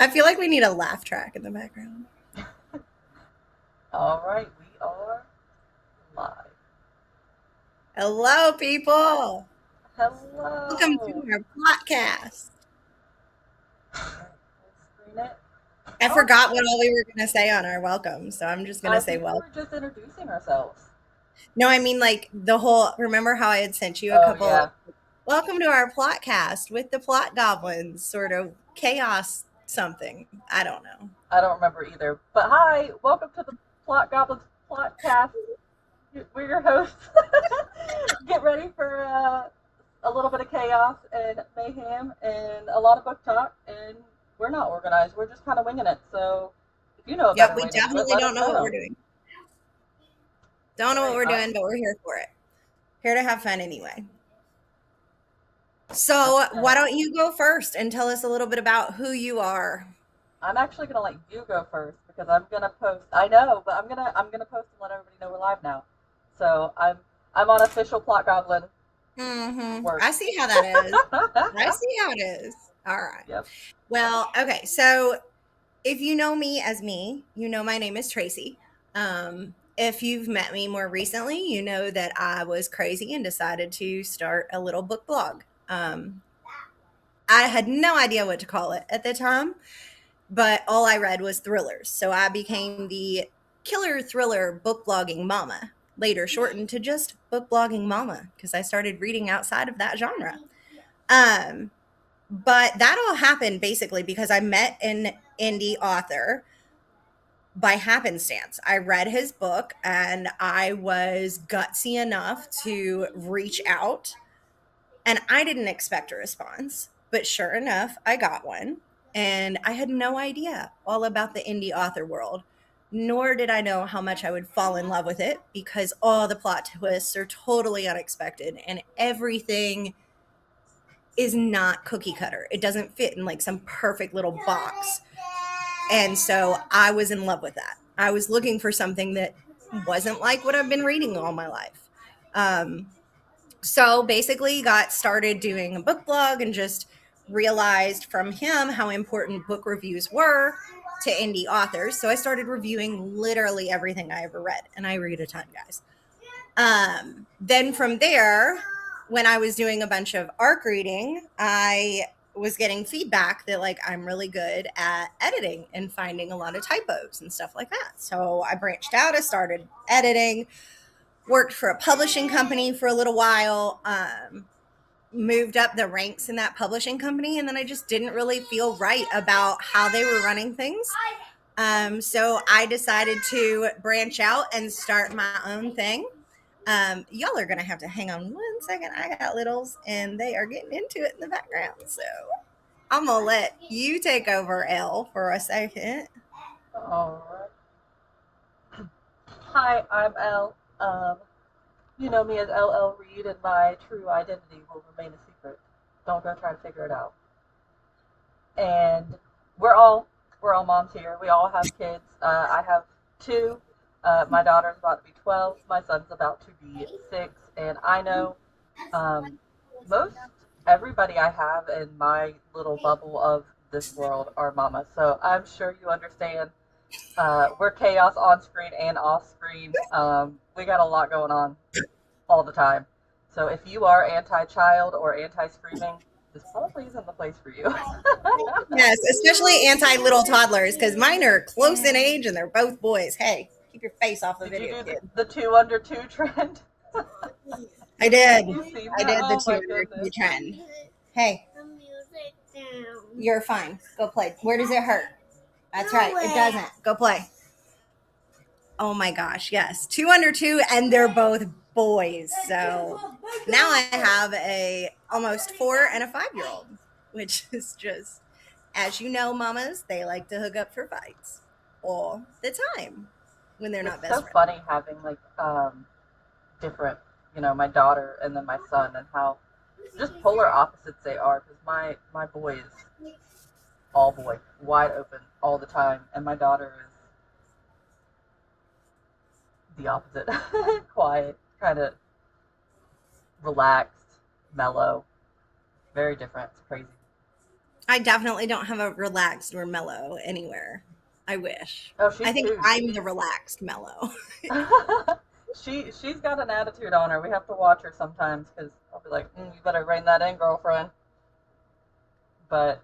I feel like we need a laugh track in the background. All right, we are live. Hello, people. Welcome to Hello. our podcast. All right, we'll screen it. I Oh, forgot what all we were going to say on our welcome, so I'm just going to I say think we welcome. were just introducing ourselves. No, I mean like the whole. Remember how I had sent you a Oh, couple. yeah. Welcome to our plotcast with the Plot Goblins, sort of chaos something. I don't know. I don't remember either. But hi, welcome to the Plot Goblins podcast. We're your hosts. Get ready for a little bit of chaos and mayhem and a lot of book talk. And we're not organized. We're just kind of winging it. So if you know a Yep, better we way to do it, definitely let don't us know what we're know. doing. Don't All know what right. we're doing, but we're here for it. Here to have fun anyway. That's So, why it. don't you go first and tell us a little bit about who you are? I'm actually gonna let you go first because I'm gonna post. I know, but I'm gonna post and let everybody know we're live now. So I'm on official Plot Goblin I work. see how that is. I see how it is. All right. Yep. Well, okay. So, if you know me as me, you know my name is Tracy. If you've met me more recently, you know that I was crazy and decided to start a little book blog. I had no idea what to call it at the time, but all I read was thrillers. So I became the killer thriller book blogging mama, later shortened to just book blogging mama because I started reading outside of that genre. Um, but that all happened basically because I met an indie author by happenstance. I read his book and I was gutsy enough to reach out, and I didn't expect a response, but sure enough, I got one. And I had no idea all about the indie author world, nor did I know how much I would fall in love with it because all the plot twists are totally unexpected and everything is not cookie cutter. It doesn't fit in like some perfect little box. And so I was in love with that. I was looking for something that wasn't like what I've been reading all my life. Um, so basically got started doing a book blog and just realized from him how important book reviews were to indie authors. So I started reviewing literally everything I ever read, and I read a ton, guys. Then from there, when I was doing a bunch of ARC reading, I was getting feedback that like I'm really good at editing and finding a lot of typos and stuff like that. So I branched out, I started editing, worked for a publishing company for a little while, moved up the ranks in that publishing company, and then I just didn't really feel right about how they were running things. So I decided to branch out and start my own thing. Y'all are gonna have to hang on 1 second. I got littles, and they are getting into it in the background. So I'm gonna let you take over, L, for a second. All right. Hi, I'm Elle. You know me as LL Reed, and my true identity will remain a secret. Don't go try to figure it out. And we're all we're all moms here. We all have kids. I have two. My daughter's about to be 12. My son's about to be 6. And I know um, most everybody I have in my little bubble of this world are mamas. So I'm sure you understand. We're chaos on screen and off screen. We got a lot going on all the time. So if you are anti-child or anti-screaming, this probably isn't the place for you. Yes, especially anti little toddlers because mine are close in age and they're both boys. Hey, keep your face off the Did you video, do kid. the 2 under 2 trend? I did. Have you seen I that? did the Oh two my under two goodness. trend. Hey, you're fine. Go play. Where does it hurt? That's right. It doesn't. Go play. Oh my gosh, yes. Two under two, and they're both boys. So now I have a almost 4 and a 5 year old, which is just, as you know, mamas, they like to hook up for fights all the time when they're not It's best so friends. funny having like different, my daughter and then my son, and how just polar opposites they are. Because my boy is all boy, wide open all the time, and my daughter is the opposite, quiet, kind of relaxed, mellow, very different. It's crazy. I definitely don't have a relaxed or mellow anywhere. I wish. Oh, I she's think too. I'm the relaxed mellow. She's got an attitude on her. We have to watch her sometimes because I'll be like, you better rein that in, girlfriend. But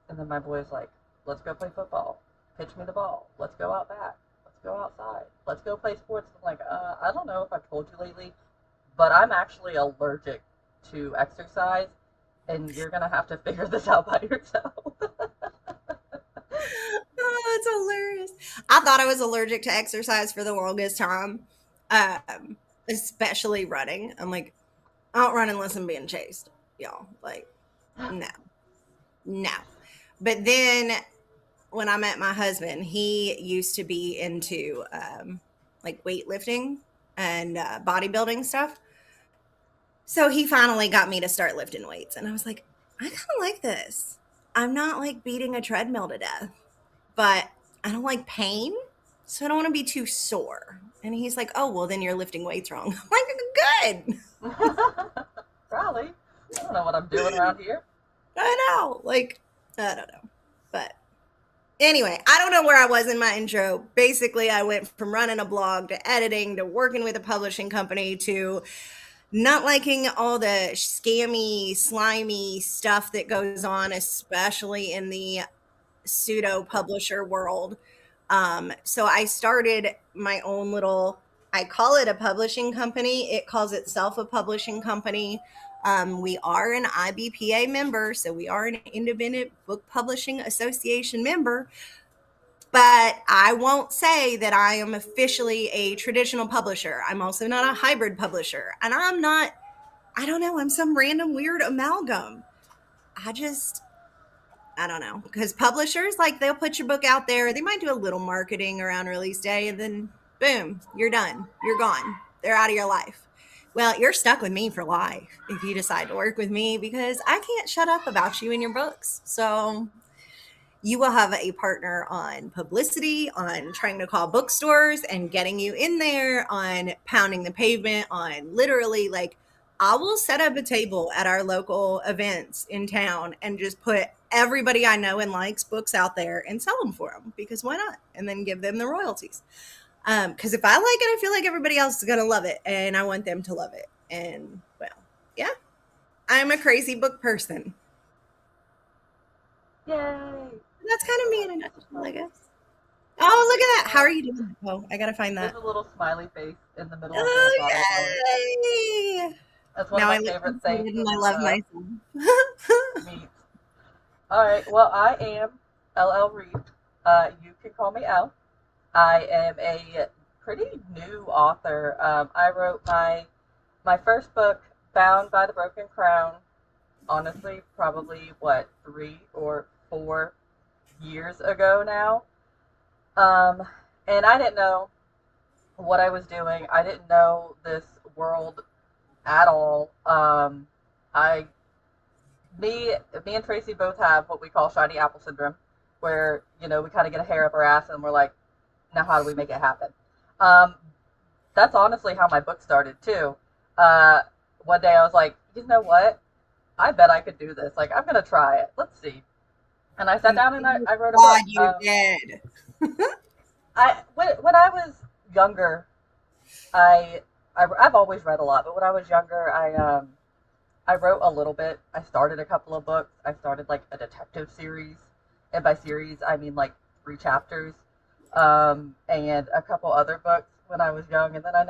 and then my boy's like, let's go play football. Pitch me the ball. Let's go out back. Let's go outside. Let's go play sports. I'm like, I don't know if I've told you lately, but I'm actually allergic to exercise, and you're gonna have to figure this out by yourself. Oh, that's hilarious. I thought I was allergic to exercise for the longest time, especially running. I'm like, I don't run unless I'm being chased, y'all. Like, no, no. But then when I met my husband, he used to be into like weightlifting and bodybuilding stuff. So he finally got me to start lifting weights. And I was like, I kind of like this. I'm not like beating a treadmill to death, but I don't like pain. So I don't want to be too sore. And he's like, oh, well, then you're lifting weights wrong. I'm like, good. Probably. I don't know what I'm doing around here. I know. Like, I don't know. But anyway, I don't know where I was in my intro. Basically, I went from running a blog to editing to working with a publishing company to not liking all the scammy, slimy stuff that goes on, especially in the pseudo publisher world. So I started my own little, I call it a publishing company. It calls itself a publishing company. We are an IBPA member, so we are an Independent Book Publishing Association member, but I won't say that I am officially a traditional publisher. I'm also not a hybrid publisher. And I'm not, I don't know, I'm some random weird amalgam. I just, I don't know. Because publishers, like, they'll put your book out there. They might do a little marketing around release day, and then boom, you're done. You're gone. They're out of your life. Well, you're stuck with me for life if you decide to work with me because I can't shut up about you and your books. So you will have a partner on publicity, on trying to call bookstores and getting you in there, on pounding the pavement, on literally like I will set up a table at our local events in town and just put everybody I know and likes books out there and sell them for them because why not? And then give them the royalties. Because if I like it, I feel like everybody else is gonna love it, and I want them to love it. And well, yeah, I'm a crazy book person. Yay! That's kind of me in a That's what's nutshell, I up. guess. Oh, look at that. How Uh, are you doing? Oh, I gotta find there's that. a little smiley face in the middle of the bottle of yours. Oh, yay! That's one of Now my I look favorite completed sayings and of I love myself. meat. All right. Well, I am LL Reed. You can call me L. I am a pretty new author. I wrote my first book, Bound by the Broken Crown. Honestly, probably what 3 or 4 years ago now. Um, and I didn't know what I was doing. I didn't know this world at all. I me and Tracy both have what we call shiny apple syndrome, where we kind of get a hair up our ass and we're like, now how do we make it happen? Um, that's honestly how my book started too. Uh, One day I was like, you know what? I bet I could do this. Like I'm gonna try it. Let's see. And I sat And down and I wrote a God, book. you did. When I was younger, I've always read a lot, but when I was younger, I wrote a little bit. I started a couple of books. I started like a detective series, and by series I mean like 3 chapters, and a couple other books when I was young, and then I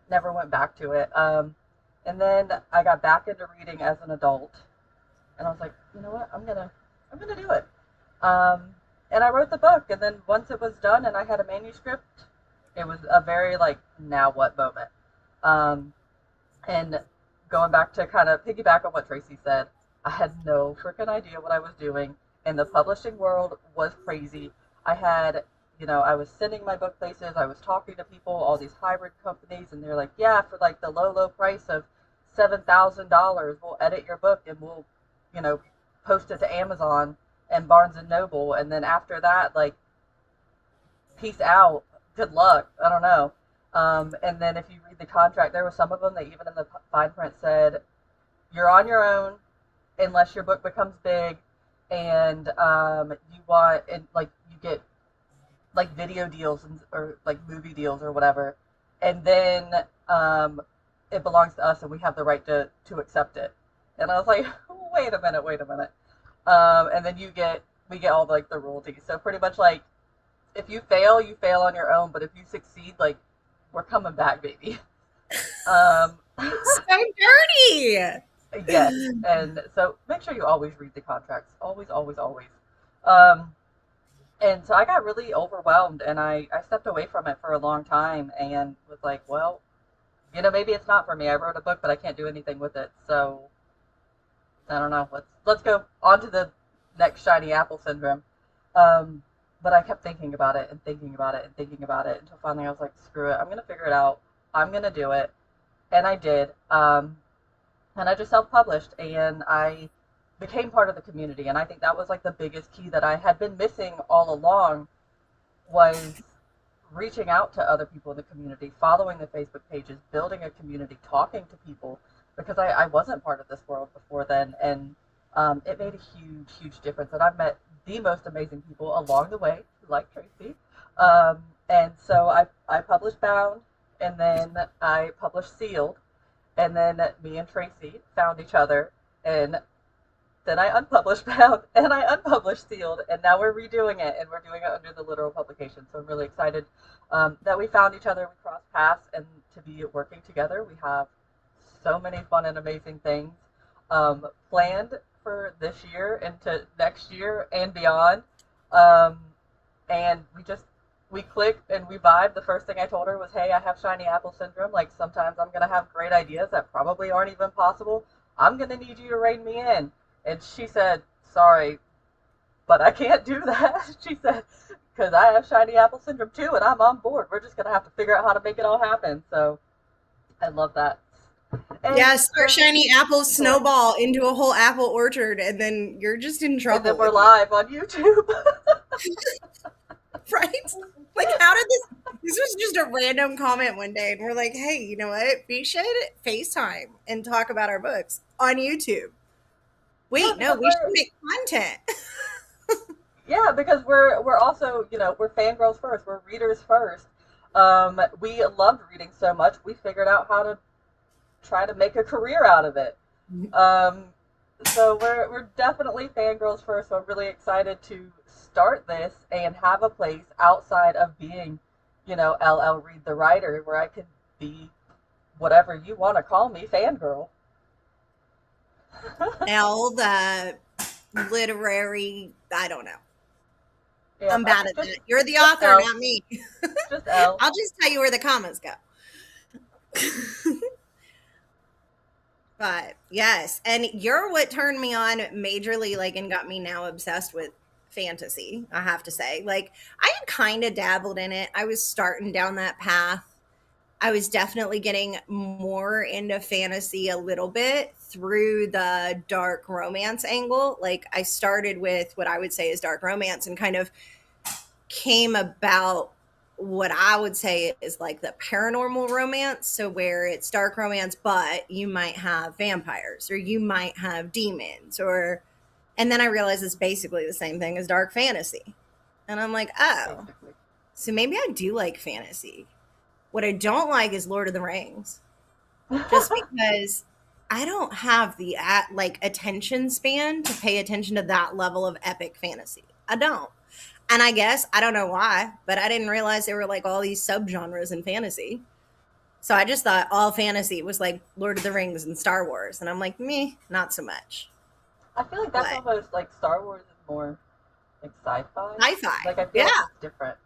never went back to it. And then I got back into reading as an adult, and I was like, you know what, I'm gonna do it. Um, and I wrote the book, and then once it was done and I had a manuscript, it was a very like now what moment. Um, and going back to kind of piggyback on what Tracy said, I had no freaking idea what I was doing, and the publishing world was crazy. I had, I was sending my book places, I was talking to people, all these hybrid companies, and they're like, yeah, for like the low, low price of $7,000, we'll edit your book and we'll, you know, post it to Amazon and Barnes and Noble, and then after that, like, peace out, good luck. I don't know. And then if you read the contract, there were some of them that even in the fine print said, you're on your own unless your book becomes big. and you want, and like you get like video deals or like movie deals or whatever, and then it belongs to us and we have the right to accept it. And I was like, wait a minute. And then we get all like the royalties. So pretty much like if you fail on your own, but if you succeed, like we're coming back, baby. Um, So dirty. yes, and so make sure you always read the contracts. Always, always, always. Um, and so I got really overwhelmed and I stepped away from it for a long time and was like, well, maybe it's not for me. I wrote a book, but I can't do anything with it. So I don't know. Let's go on to the next shiny apple syndrome. Um, but I kept thinking about it and thinking about it and thinking about it until finally I was like, screw it. I'm gonna figure it out. I'm gonna do it, and I did. And I just self-published, and I became part of the community. And I think that was like the biggest key that I had been missing all along was reaching out to other people in the community, following the Facebook pages, building a community, talking to people, because I wasn't part of this world before then. And it made a huge, huge difference. And I've met the most amazing people along the way, like Tracy. And so I published Bound, and then I published Sealed, and then me and Tracy found each other, and then I unpublished Bound and I unpublished Sealed, and now we're redoing it, and we're doing it under the literal publication. So I'm really excited that we found each other, we crossed paths, and to be working together. We have so many fun and amazing things planned for this year into next year and beyond. Um, and we clicked and we vibed. The first thing I told her was, "Hey, I have shiny apple syndrome. Like sometimes I'm gonna have great ideas that probably aren't even possible. I'm gonna need you to rein me in." And she said, "Sorry, but I can't do that." She said, "Because I have shiny apple syndrome too, and I'm on board. We're just gonna have to figure out how to make it all happen." So I love that. And Yeah, start shiny apples snowball into a whole apple orchard, and then you're just in and then trouble we're with me, live on YouTube. right? Like, how did this? This was just a random comment one day, and we're like, "Hey, you know what? We should FaceTime and talk about our books on YouTube." Yeah, Wait, no, because we should make content. we're also we're fangirls first. We're readers first. We loved reading so much, we figured out how to try to make a career out of it. Um, so we're definitely fangirls first. So I'm really excited to start this and have a place outside of being, LL Reed the writer, where I could be whatever you want to call me, fangirl. L, the literary, I don't know. Yeah, I'm I bad think at just that. You're the just author, L, not me. just L. I'll just tell you where the comments go. But yes, and you're what turned me on majorly, like, and got me now obsessed with fantasy. I have to say, like, I had kind of dabbled in it. I was starting down that path. I was definitely getting more into fantasy a little bit through the dark romance angle. Like, I started with what I would say is dark romance and kind of came about what I would say is like the paranormal romance. So, where it's dark romance, but you might have vampires or you might have demons, and then I realized it's basically the same thing as dark fantasy. And I'm like, oh, Basically. so maybe I do like fantasy. What I don't like is Lord of the Rings, just because I don't have the like attention span to pay attention to that level of epic fantasy. I don't. And I guess I don't know why, but I didn't realize there were like all these subgenres in fantasy. So I just thought all fantasy was like Lord of the Rings and Star Wars, and I'm like, me, not so much. I feel like that's But almost like Star Wars is more like sci-fi. sci-fi, Like I feel like yeah. it's different.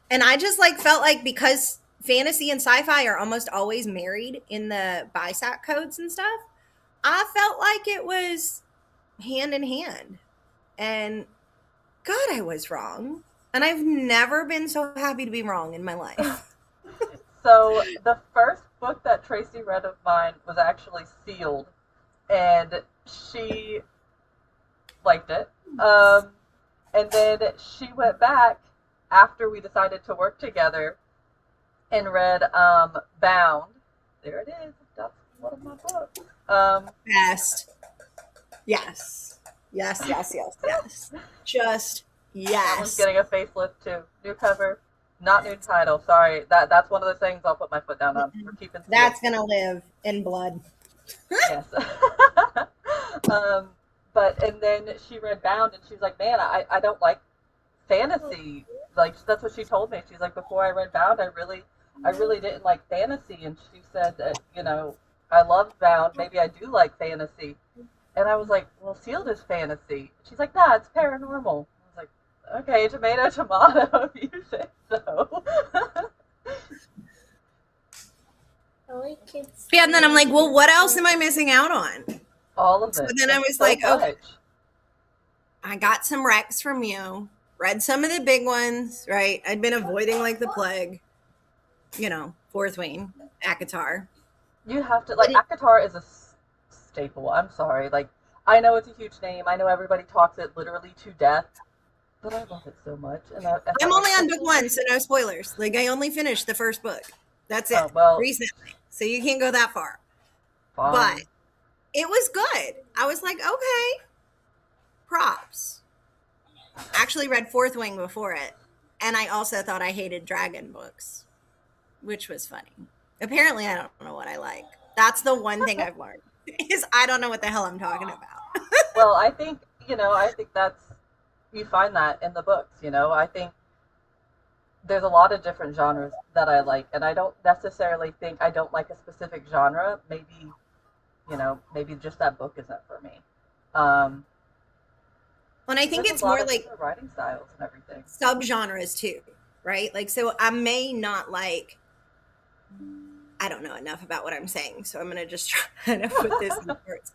And I just like felt like because fantasy and sci-fi are almost always married in the BISAC codes and stuff, I felt like it was hand in hand. And God, I was wrong. And I've never been so happy to be wrong in my life. So the first book that Tracy read of mine was actually Sealed, and she liked it. And then she went back after we decided to work together and read Bound. There it is. That's one of my books. Best. Yes. Yes, yes, yes, yes. Just That one's yes. getting a facelift too. New cover, not new title. Sorry, that's one of the things I'll put my foot down on. We're keeping sealed. That's gonna live in blood. Yes. um, but and then she read Bound, and she's like, "Man, I don't like fantasy." Like that's what she told me. She's like, "Before I read Bound, I really didn't like fantasy." And she said that I love Bound. Maybe I do like fantasy. And I was like, "Well, Sealed is fantasy." She's like, "Nah, it's paranormal." I was like, "Okay, tomato, tomato, if you say so." Yeah, and then I'm like, well, what else am I missing out on? All of So it. then I There's was so like, okay, much. I got some recs from you, read some of the big ones, right? I'd been avoiding like the plague, Fourth Wing, Akatar. You have to like Akatar is a staple. I'm sorry. Like I know it's a huge name. I know everybody talks it literally to death, but I love it so much, and I I'm felt like only on such book a one, so no spoilers. Like I only finished the first book. That's it. oh well, Recently. So you can't go that far. But fine. it was good. I was like, okay, props. Actually read Fourth Wing before it. And I also thought I hated dragon books, which was funny. Apparently I don't know what I like. That's the one thing I've learned is I don't know what the hell I'm talking about. Well, I think that's you find that in the books. I think there's a lot of different genres that I like, and I don't necessarily think I don't like a specific genre. Maybe just that book isn't for me. Um, And I think there's a it's lot more of like different writing styles and everything. subgenres too, right? Like so I may not like I don't know enough about what I'm saying, so I'm going to just try to put this in words.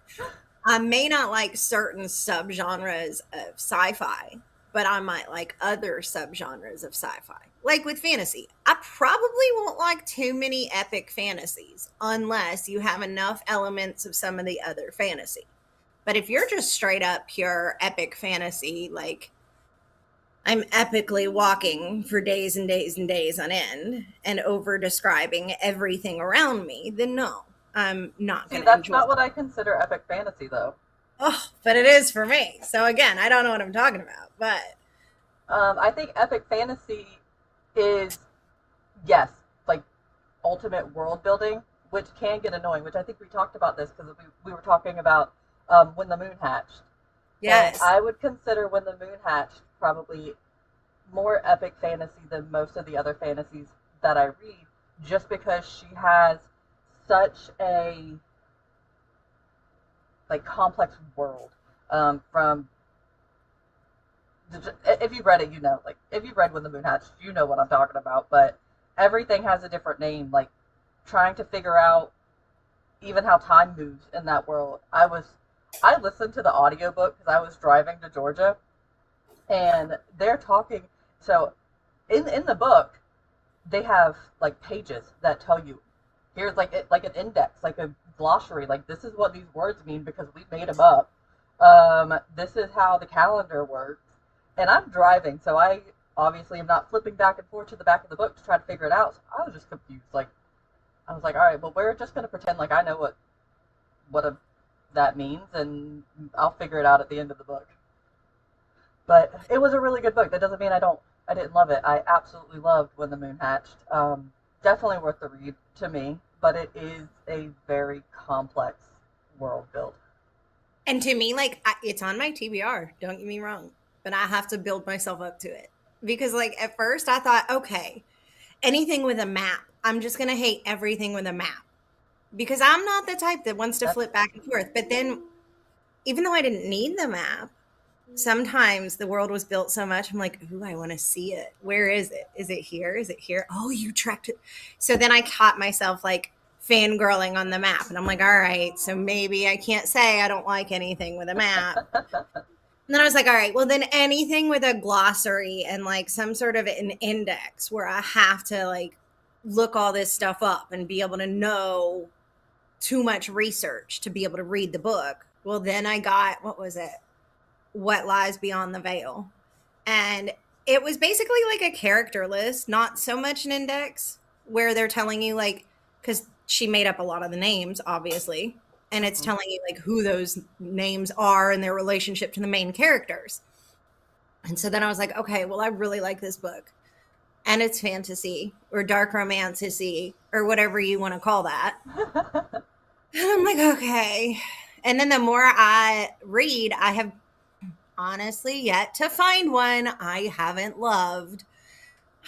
I may not like certain subgenres of sci-fi, but I might like other subgenres of sci-fi. Like with fantasy, I probably won't like too many epic fantasies unless you have enough elements of some of the other fantasy. But if you're just straight up pure epic fantasy, like I'm epically walking for days and days and days on end and over describing everything around me, then no, I'm not See, going to that's enjoy not what it. I consider epic fantasy, though. Oh, but it is for me. So again, I don't know what I'm talking about, but I think epic fantasy is yes, like ultimate world building, which can get annoying. Which I think we talked about this because we were talking about when the moon hatched, and yes. I would consider when the moon hatched probably more epic fantasy than most of the other fantasies that I read, just because she has such a like complex world. From if you've read it, like if you've read When the Moon Hatched, you know what I'm talking about. But everything has a different name. Like trying to figure out even how time moves in that world. I listened to the audiobook because I was driving to Georgia, and they're talking. So in the book, they have like pages that tell you here's like an index, like a glossary, like this is what these words mean because we made them up. This is how the calendar works, and I'm driving, so I obviously am not flipping back and forth to the back of the book to try to figure it out. So I was just confused. Like I was like, all right, well, we're just gonna pretend like I know that means, and I'll figure it out at the end of the book. But it was a really good book. That doesn't mean I didn't love it. I absolutely loved When the Moon Hatched. Definitely worth the read to me, but it is a very complex world build. And to me, like it's on my TBR. Don't get me wrong, but I have to build myself up to it because, like, at first I thought, okay, anything with a map, I'm just gonna hate everything with a map because I'm not the type that wants to That's flip back and forth. But then, even though I didn't need the map, sometimes the world was built so much. I'm like, ooh, I want to see it. Where is it? Is it here? Is it here? Oh, you tracked it. So then I caught myself like fangirling on the map. And I'm like, all right, so maybe I can't say I don't like anything with a map. And then I was like, all right, well, then anything with a glossary and like some sort of an index where I have to like look all this stuff up and be able to know too much research to be able to read the book. Well, then I got, what was it? What Lies Beyond the Veil. And it was basically like a character list, not so much an index where they're telling you, like, because she made up a lot of the names, obviously. and it's Hmm. telling you like who those names are and their relationship to the main characters. And so then I was like, okay, well, I really like this book. And it's fantasy or dark romantasy or whatever you want to call that. And I'm like, okay. And then the more I read, I have honestly yet to find one I haven't loved.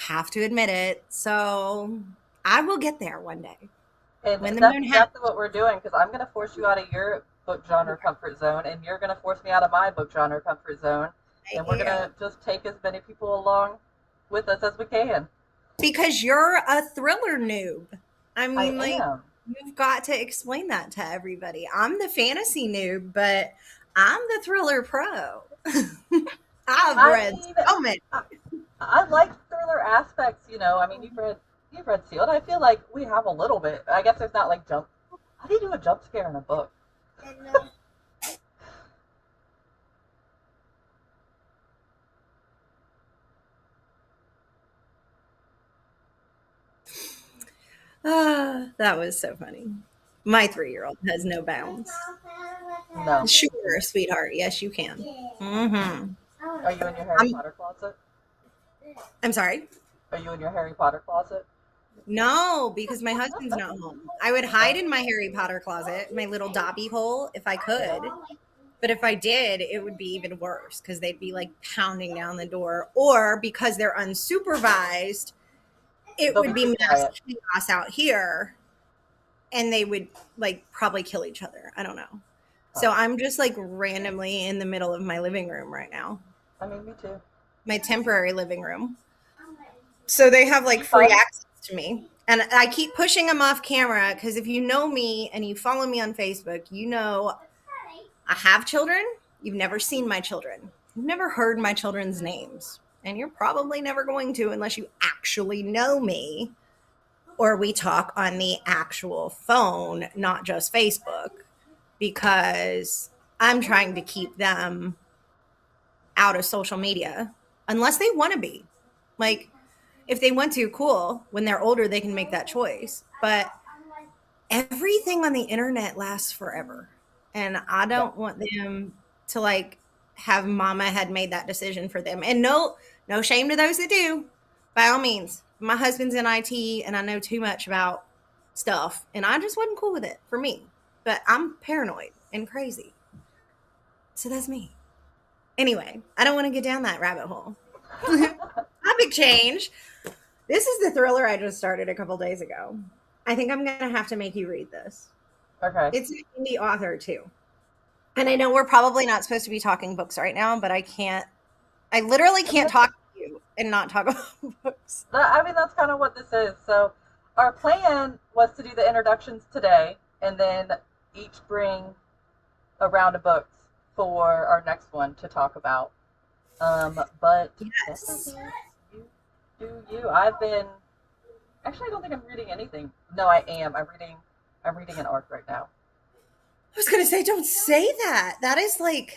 Have to admit it. So I will get there one day And when the that's moon has. exactly what we're doing because I'm going to force you out of your book genre comfort zone, and you're going to force me out of my book genre comfort zone, I and we're going am. to just take as many people along with us as we can. Because you're a thriller noob. I I mean, like, am. you've got to explain that to everybody. I'm the fantasy noob, but I'm the thriller pro. I've I read mean, so many. I, I like thriller aspects. I mean, you've read Sealed. I feel like we have a little bit. I guess there's not like jump. How do you do a jump scare in a book? Ah, that was so funny. My 3-year-old has no bounds. No. Sure, sweetheart. Yes, you can. Mm-hmm. Are you in your Harry I'm, Potter closet? I'm sorry. Are you in your Harry Potter closet? No, because my husband's not home. I would hide in my Harry Potter closet, my little Dobby hole, if I Yeah. could. But if I did, it would be even worse because they'd be like pounding down the door. Or because they're unsupervised, it They'll would be be too mass quiet. chaos out here and they would like probably kill each other. I don't know. Huh. So I'm just like randomly in the middle of my living room right now, I mean, me too. my temporary living room. So they have Do like you free find access to me. And I keep pushing them off camera because if you know me and you follow me on Facebook, you know I have children. You've never seen my children. You've never heard my children's names. And you're probably never going to unless you actually know me or we talk on the actual phone, not just Facebook, because I'm trying to keep them out of social media unless they want to be. Like, if they want to, cool. When they're older, they can make that choice. But everything on the internet lasts forever. And I yeah. don't want them to like have mama had made that decision for them. And no shame to those that do. By all means. My husband's in IT and I know too much about stuff and I just wasn't cool with it for me. But I'm paranoid and crazy. So that's me. Anyway, I don't want to get down that rabbit hole. Topic change. This is the thriller I just started a couple days ago. I think I'm going to have to make you read this. Okay. It's an indie author too. And I know we're probably not supposed to be talking books right now, but I literally can't Okay. talk to you and not talk about books. I mean, that's kind of what this is. So, our plan was to do the introductions today, and then each bring a round of books for our next one to talk about. But that's Yes. okay. You do you. I've been actually. I don't think I'm reading anything. No, I am. I'm reading an arc right now. I was going to say, don't say that. That is like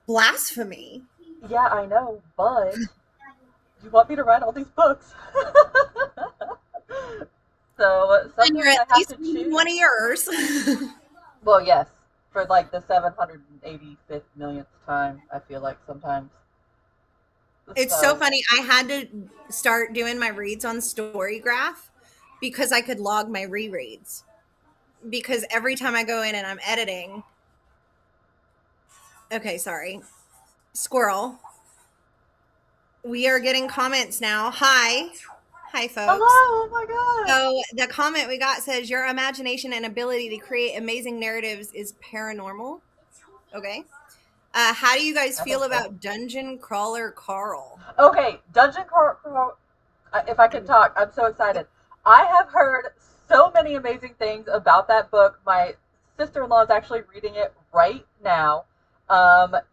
blasphemy. Yeah, I know, but you want me to write all these books? So some And you're books at I have least to reading choose. one of yours. Well, yes, for like the 785th millionth time, I feel like sometimes. It's so So, funny. I had to start doing my reads on Storygraph because I could log my rereads. Because every time I go in and I'm editing, okay, sorry, squirrel. We are getting comments now. Hi, hello, folks. oh my god. So the comment we got says your imagination and ability to create amazing narratives is paranormal. Okay. How do you guys I feel think so. about Dungeon Crawler Carl? Okay, Dungeon Crawl. If I can I'm, talk, I'm so excited. I have heard so many amazing things about that book. My sister-in-law is actually reading it right now.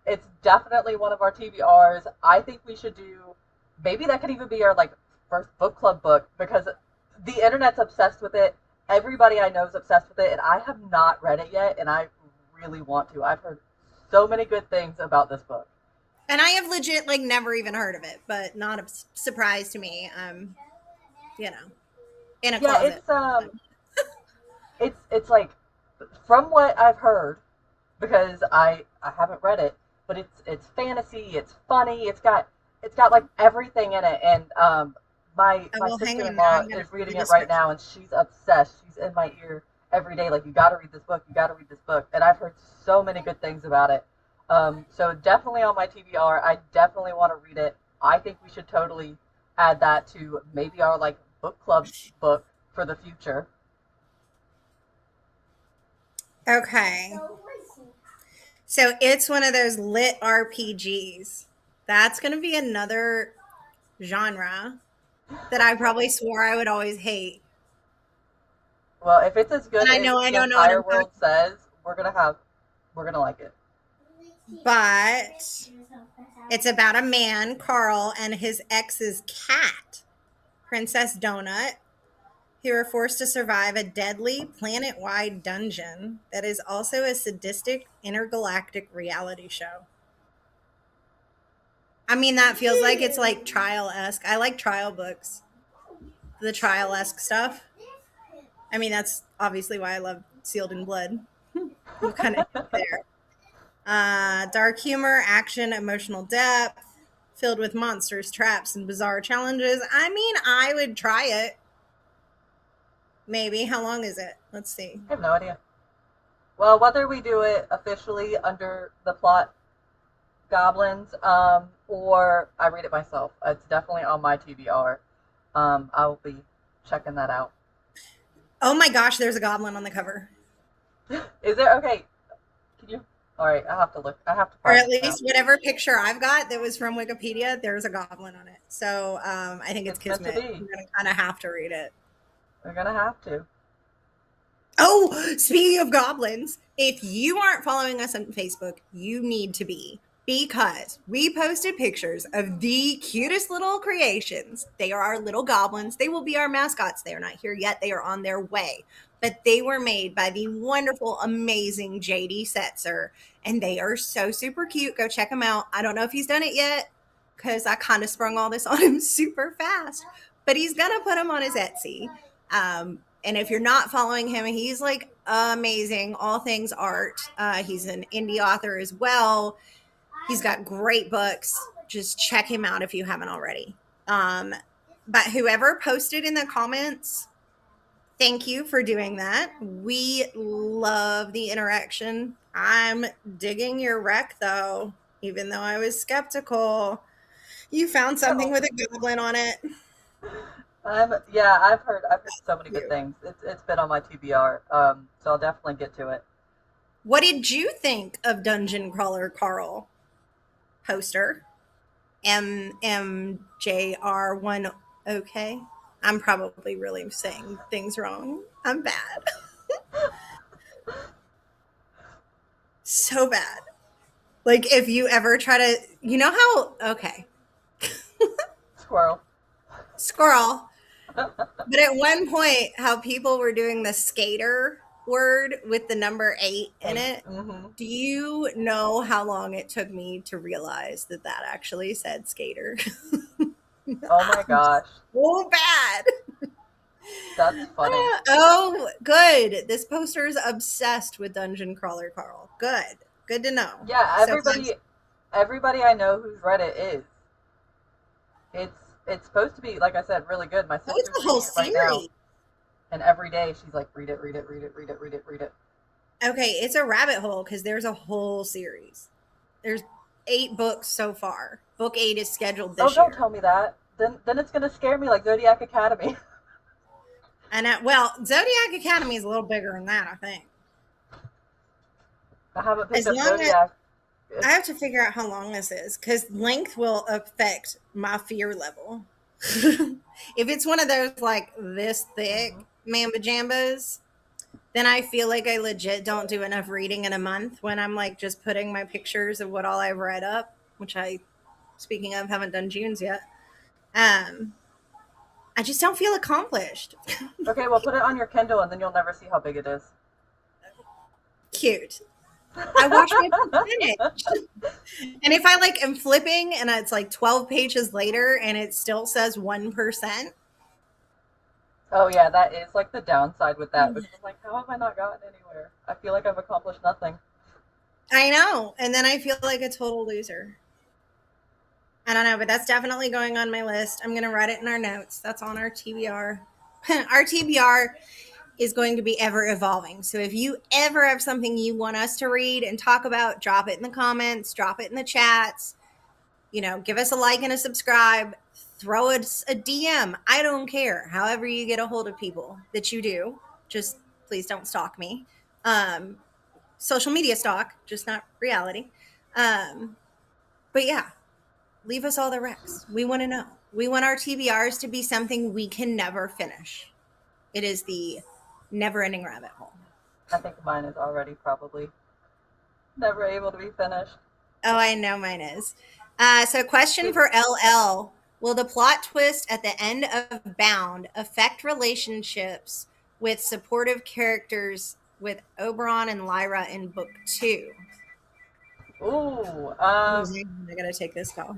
It's definitely one of our TBRs. I think we should do. Maybe that could even be our like first book club book because the internet's obsessed with it. Everybody I know is obsessed with it, and I have not read it yet, and I really want to. I've heard so many good things about this book. and I have legit like never even heard of it, but not a surprise to me. You know, in a Yeah, closet. it's like From what I've heard, because I haven't read it, but it's fantasy, it's funny, it's got like everything in it, and my Well, hang sister in on. law I'm going to is read reading the it right description. now, and she's obsessed. She's in my ear every day, like you got to read this book, you got to read this book, and I've heard so many good things about it. So definitely on my TBR. I definitely want to read it. I think we should totally add that to maybe our like book club book for the future. Okay. So it's one of those lit RPGs. That's going to be another genre that I probably swore I would always hate. Well, if it's as And good I as know I the don't know what entire I'm talking world says, we're gonna like it. about, but it's about a man, Carl, and his ex's cat, Princess Donut, who are forced to survive a deadly planet wide dungeon that is also a sadistic intergalactic reality show. I mean, that feels like it's like trial esque. I like trial books, the trial esque stuff. I mean, that's obviously why I love Sealed in Blood. You kind of there. Dark humor, action, emotional depth, filled with monsters, traps, and bizarre challenges. I mean, I would try it. Maybe. How long is it? Let's see. I have no idea. Well, whether we do it officially under the Plot Goblins, or I read it myself, it's definitely on my TBR. I will be checking that out. Oh my gosh, there's a goblin on the cover. Is there okay? Can you? All right, I have to look. I have to Or find at this now. least whatever picture I've got that was from Wikipedia, there's a goblin on it. So I think it's It's meant to Kismet. be. I'm going to kind of have to read it. We're gonna have to. Oh, speaking of goblins, if you aren't following us on Facebook, you need to be because we posted pictures of the cutest little creations. They are our little goblins. They will be our mascots. They are not here yet, they are on their way. But they were made by the wonderful, amazing JD Setzer, and they are so super cute. Go check them out. I don't know if he's done it yet because I kind of sprung all this on him super fast, but he's going to put them on his Etsy. And if you're not following him, he's like amazing, all things art. He's an indie author as well. He's got great books. Just check him out if you haven't already. But whoever posted in the comments, thank you for doing that. We love the interaction. I'm digging your rec though, even though I was skeptical. You found something No. with a goblin on it. Yeah, I've heard so many good Cute. things. It's been on my TBR. So I'll definitely get to it. What did you think of Dungeon Crawler Carl poster? MMJR1 OK. I'm probably really saying things wrong. I'm bad. So bad. Like if you ever try to, you know how, okay, Squirrel. squirrel. But at one point, how people were doing the skater word with the number 8 in 8. it. Mm-hmm. Do you know how long it took me to realize that that actually said skater? Oh my I'm gosh, so bad. that's funny. Oh, good. This poster is obsessed with Dungeon Crawler Carl. Good. Good to know. Yeah, So glad. everybody I know who's read it is. It's supposed to be, like I said, really good. My Oh, it's sister's a whole reading it right now, series. and every day she's like, read it, read it, read it, read it, read it, read it. Okay, it's a rabbit hole because there's a whole series. There's 8 books so far. Book 8 is scheduled Oh, this don't year. tell me that. Then it's gonna scare me like Zodiac Academy. And well, Zodiac Academy is a little bigger than that, I think. I haven't picked As up long as Zodiac. I It's have to figure out how long this is because length will affect my fear level. If it's one of those like this thick mhm. mamba jambas, then I feel like I legit don't do enough reading in a month when I'm like just putting my pictures of what all I've read up, which I, speaking of, haven't done June's yet. Um, I just don't feel accomplished. Okay, well, put it on your Kindle, and then you'll never see how big it is. Cute. I watch my percentage. And if I like am flipping and it's like 12 pages later and it still says 1%, Oh yeah, that is like the downside with that because I'm like, how have I not gotten anywhere? I feel like I've accomplished nothing. I know. And then I feel like a total loser. I don't know, but that's definitely going on my list. I'm going to write it in our notes. That's on our TBR. Our TBR is going to be ever evolving. So if you ever have something you want us to read and talk about, drop it in the comments, drop it in the chats. Give us a like and a subscribe. Throw us a DM. I don't care. However you get a hold of people that you do, just please don't stalk me. Social media stalk, just not reality. But yeah, leave us all the recs. We want to know. We want our TBRs to be something we can never finish. It is the never ending rabbit hole. I think mine is already probably never able to be finished. Oh, I know mine is. So, question for LL. Will the plot twist at the end of Bound affect relationships with supportive characters with Oberon and Lyra in book two? Ooh, I gotta take this call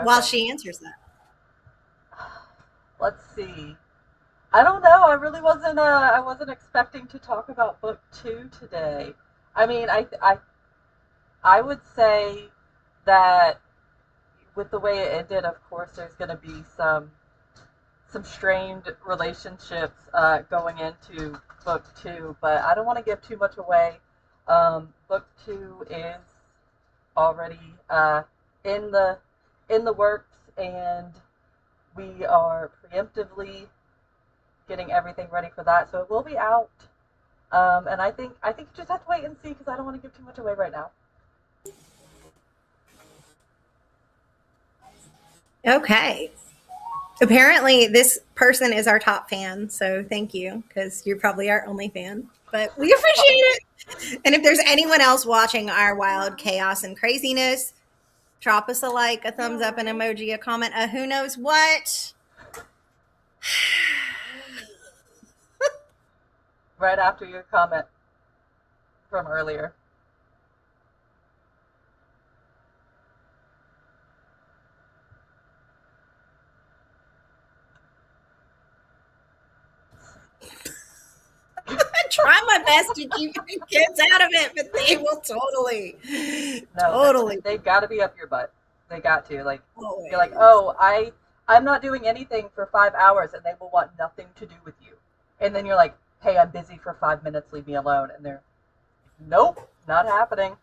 while okay. she answers that. Let's see. I don't know. I really wasn't. I wasn't expecting to talk about book two today. I mean, I would say that with the way it ended, of course, there's going to be some strained relationships going into book two, but I don't want to give too much away. Book two is already in the works, and we are preemptively getting everything ready for that. So it will be out, and I think you just have to wait and see because I don't want to give too much away right now. Okay. Apparently, this person is our top fan, so thank you because you're probably our only fan, but we appreciate it. And if there's anyone else watching our wild chaos and craziness, drop us a like, a thumbs up, an emoji, a comment, a who knows what. Right after your comment from earlier. I try my best to keep the kids out of it, but they will No, totally, they got to be up your butt. They got to like you're like, always. oh, I'm not doing anything for 5 hours, and they will want nothing to do with you. And then you're like, hey, I'm busy for 5 minutes. Leave me alone. And they're, nope, not happening.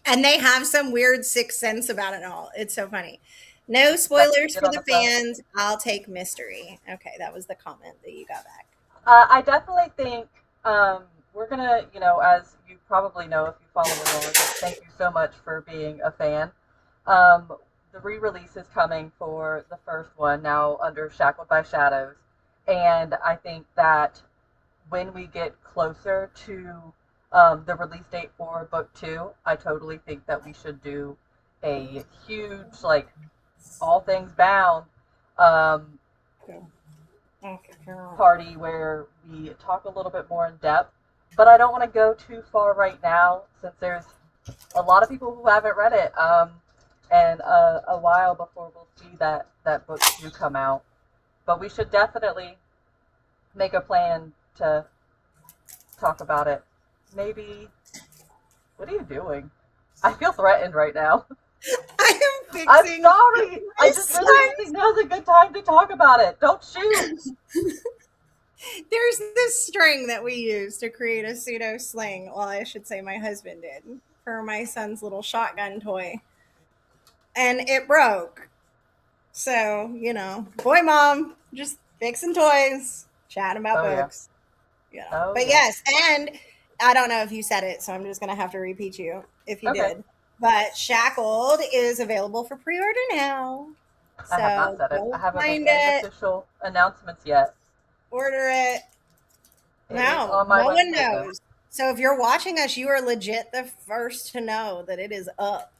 And they have some weird sixth sense about it all. It's so funny. No Definitely spoilers get for on the the phone. fans. I'll take mystery. Okay, that was the comment that you got back. I definitely think we're gonna, as you probably know if you follow along, and thank you so much for being a fan. Um, the re-release is coming for the first one now under Shackled by Shadows, and I think that when we get closer to the release date for book two, I totally think that we should do a huge like all things bound um, Okay, girl. party where we talk a little bit more in depth. But I don't want to go too far right now since there's a lot of people who haven't read it, and a while before we'll see that book two come out. But we should definitely make a plan to talk about it. Maybe. What are you doing? I feel threatened right now. I am I'm fixing sorry. I my just really don't think now's a good time to talk about it. Don't shoot. son. There's this string that we use to create a pseudo sling. Well, I should say my husband did for my son's little shotgun toy. And it broke. So, boy mom, just fixing toys, chatting about Oh yeah. books. Oh But yeah. yes, and I don't know if you said it, so I'm just gonna have to repeat you if you Okay. did. But Shackled is available for pre-order now. I have not So said it. I go haven't made find any it, official announcements yet. order it. It is No, on my no one website though. knows. So if you're watching us, you are legit the first to know that it is up.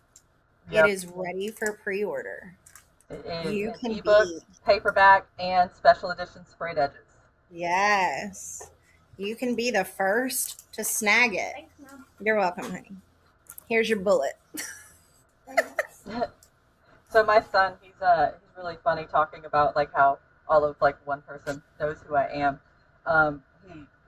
It Yep. is ready for pre-order. It is You an can ebook, be, paperback, and special edition sprayed edges. yes, you can be the first to snag it. Thanks, Mom. You're welcome, honey. Here's your bullet. So my son, he's really funny talking about like how all of like one person knows who I am.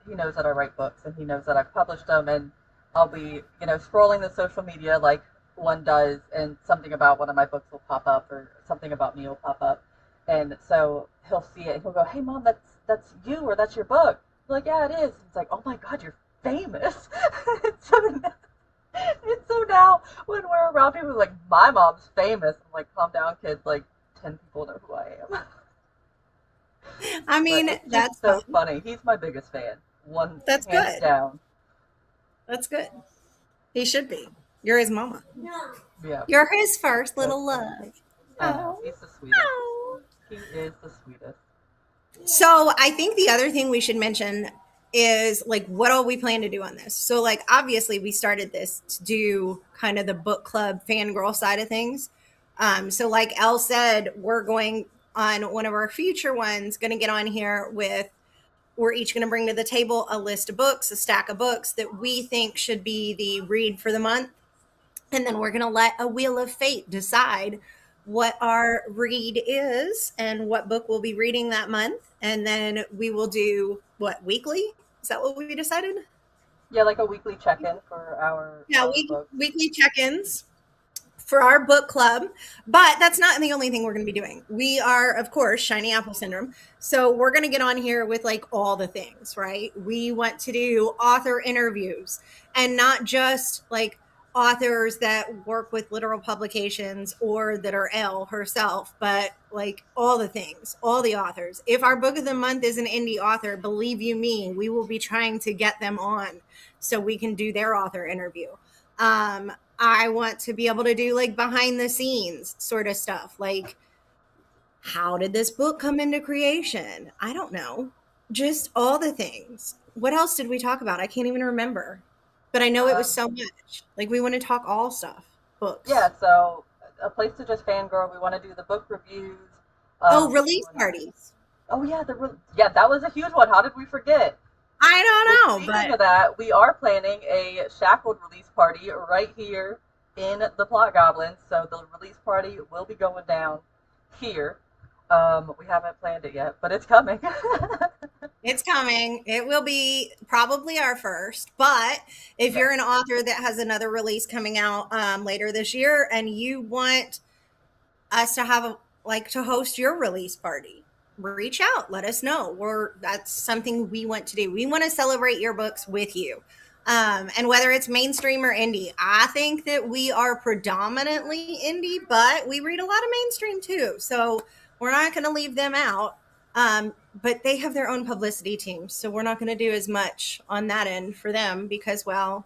He knows that I write books, and he knows that I've published them, and I'll be, scrolling the social media like one does, and something about one of my books will pop up, or something about me will pop up, and so he'll see it and he'll go, "Hey, mom, that's you, or that's your book." I'm like, "Yeah, it is." He's like, "Oh my God, you're famous!" so, so now when we're around people like, "My mom's famous," I'm like, "Calm down, kids. Like 10 people know who I am." I But mean, it's just that's so fun. funny. He's my biggest fan, one That's hands good. down. That's good. He should be. You're his mama. Yeah, You're his first that's little funny. love. I know, Oh. he's the sweetest. Oh. He is the sweetest. So I think the other thing we should mention is like what all we plan to do on this. So like obviously we started this to do kind of the book club fangirl side of things. So like Elle said, we're going on one of our future ones, going to get on here with we're each going to bring to the table a list of books, a stack of books that we think should be the read for the month. And then we're going to let a wheel of fate decide what our read is and what book we'll be reading that month. And then we will do what weekly? Is that what we decided? Yeah, like a weekly check-in for Yeah, our books. weekly check-ins for our book club. But that's not the only thing we're going to be doing. We are, of course, Shiny Apple Syndrome. So we're going to get on here with like all the things, right? We want to do author interviews and not just like authors that work with literal publications or that are Elle herself, but like all the things, all the authors. If our book of the month is an indie author, believe you me, we will be trying to get them on so we can do their author interview. Um, I want to be able to do like behind the scenes sort of stuff. Like, how did this book come into creation? I don't know. Just all the things. What else did we talk about? I can't even remember. But I know it was Um, so much. Like, we want to talk all stuff, yeah, books. so a place to just fangirl. We want to do the book reviews. Oh, We release want to. parties. Oh yeah, yeah, that was a huge one. How did we forget? I Well, don't know, speaking but of that, we are planning a Shackled release party right here in the Plot Goblins. So the release party will be going down here. We haven't planned it yet, but it's coming. it's coming. It will be probably our first. But if Yes. you're an author that has another release coming out later this year and you want us to have like to host your release party, reach out, let us know. That's something we want to do. We want to celebrate your books with you. And whether it's mainstream or indie, I think that we are predominantly indie, but we read a lot of mainstream too, so we're not going to leave them out. But they have their own publicity team, so we're not going to do as much on that end for them because, well,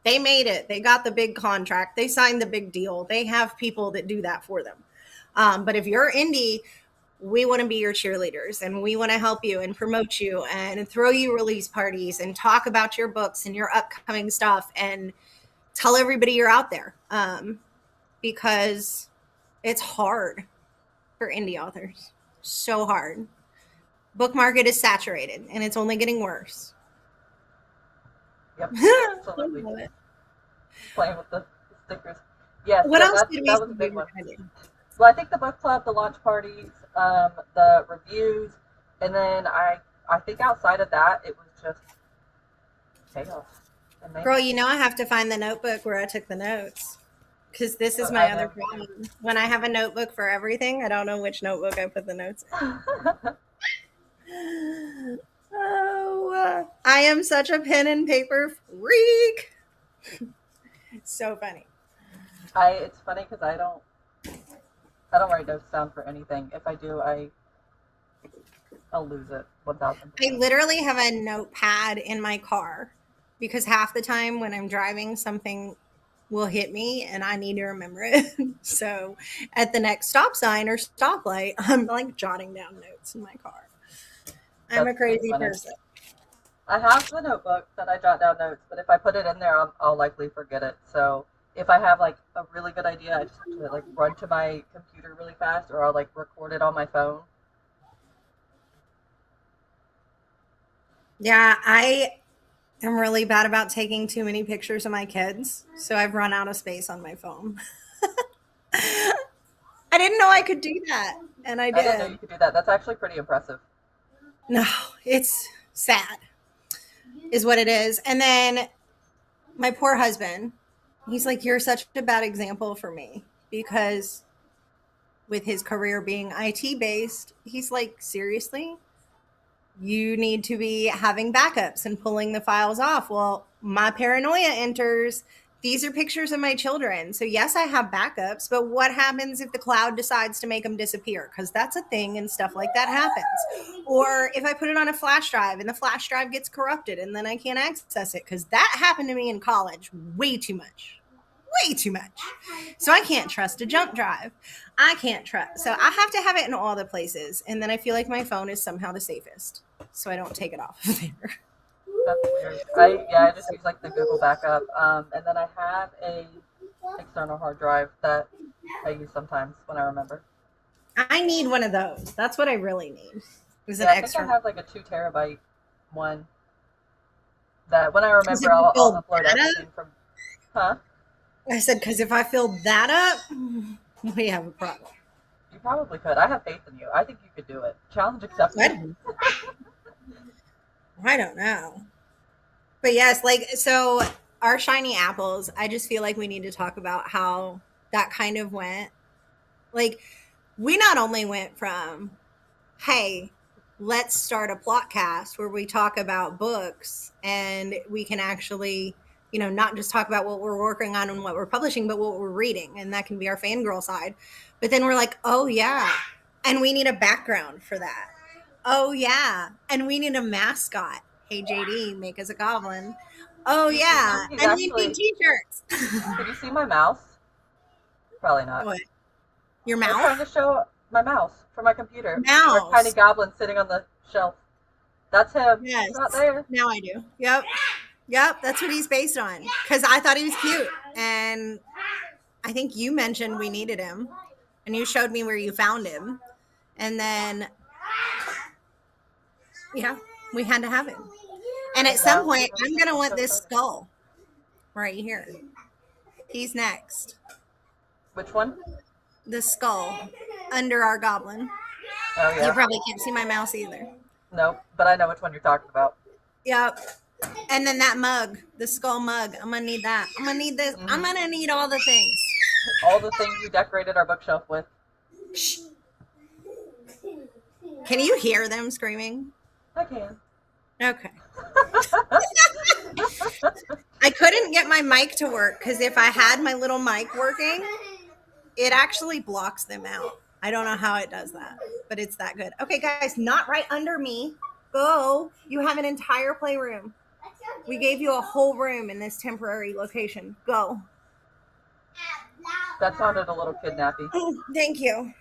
they made it. They got the big contract. They signed the big deal. They have people that do that for them. But if you're indie, we want to be your cheerleaders and we want to help you and promote you and throw you release parties and talk about your books and your upcoming stuff and tell everybody you're out there because it's hard for indie authors. So hard. Book market is saturated and it's only getting worse. Yep. I Absolutely. love it. Playing with the stickers. Yes, What so else did we that say was a we big were one. going to do? Well, I think the book club, the launch parties, the reviews, and then I think outside of that, it was just chaos and Girl, mayhem. you know I have to find the notebook where I took the notes because this is I my other know you problem. When I have a notebook for everything, I don't know which notebook I put the notes do. in. Oh, I am such a pen and paper freak. So funny. It's funny because I don't write notes down for anything. If I do, I'll lose it I 1000%. literally have a notepad in my car because half the time when I'm driving, something will hit me and I need to remember it. So at the next stop sign or stoplight, I'm like jotting down notes in my car. I'm a That's too crazy funny. person. I have the notebook that I jot down notes, but if I put it in there, I'll likely forget it. So if I have like a really good idea, I just have to like run to my computer really fast, or I'll like record it on my phone. Yeah, I am really bad about taking too many pictures of my kids. So I've run out of space on my phone. I I didn't know I could do that, and I I didn't know did. you could do that. That's actually pretty impressive. No, it's sad, is what it is. And then my poor husband, he's like, "You're such a bad example for me," because with his career being IT based, he's like, "Seriously? You need to be having backups and pulling the files off." Well, my paranoia enters. These are pictures of my children. So, yes, I have backups, but what happens if the cloud decides to make them disappear? Because that's a thing and stuff like that happens. Or if I put it on a flash drive and the flash drive gets corrupted and then I can't access it, because that happened to me in college way too much. Way too much. So I can't trust a jump drive. I can't trust. So I have to have it in all the places. And then I feel like my phone is somehow the safest. So I don't take it off of there. That's weird. I just use like the Google backup, and then I have a external hard drive that I use sometimes when I remember. I need one of those. That's what I really need. Is an Yeah, I think I extra. have like a 2 terabyte one that when I Because remember, if I I'll fill upload that up, everything from. Huh? I said, because if I fill that up, we have a problem. You probably could. I have faith in you. I think you could do it. Challenge accepted. What? I don't know. But yes, like, so our shiny apples, I just feel like we need to talk about how that kind of went. Like, we not only went from, hey, let's start a plot cast where we talk about books and we can actually, not just talk about what we're working on and what we're publishing, but what we're reading. And that can be our fangirl side. But then we're like, oh, yeah. And we need a background for that. Oh, yeah. And we need a mascot. Hey, JD, make us a goblin. Oh, You see yeah. him? He's And we need actually. t shirts. Can you see my mouse? Probably not. What? Your I was trying mouth? to show my mouse for my computer. Our tiny Mouse. goblin sitting on the shelf. That's him. He's not Yes. there. Now I do. Yep. Yep. That's what he's based on. Because I thought he was cute. And I think you mentioned we needed him. And you showed me where you found him. And then, yeah, we had to have him. And at And some now we point, are I'm going to want so this excited. skull right here. He's next. Which one? The skull under our goblin. Oh You yeah. probably can't see my mouse either. No, but I know which one you're talking about. Yep. And then that mug, the skull mug. I'm gonna need that. I'm gonna need this. I'm Hmm. gonna need all the things. All the things we decorated our bookshelf with. Shh. Can you hear them screaming? I can. Okay. I couldn't get my mic to work because if I had my little mic working, it actually blocks them out. I don't know how it does that, but it's that good. Okay, guys, not right under me. Go. You have an entire playroom. We gave you a whole room in this temporary location. Go. That sounded a little kidnappy. Thank you.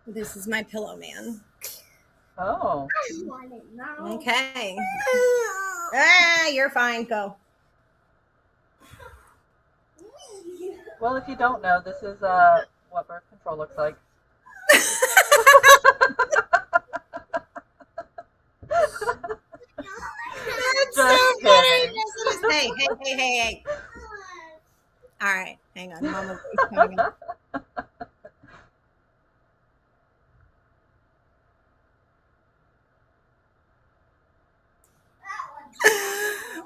This is my pillow man. Oh. Okay. You're fine. Go. Well, if you don't know, this is what birth control looks like. That's so Just funny. kidding. Yes, it is. Hey, hey, hey, hey, hey. All right, hang on. Mama voice coming up.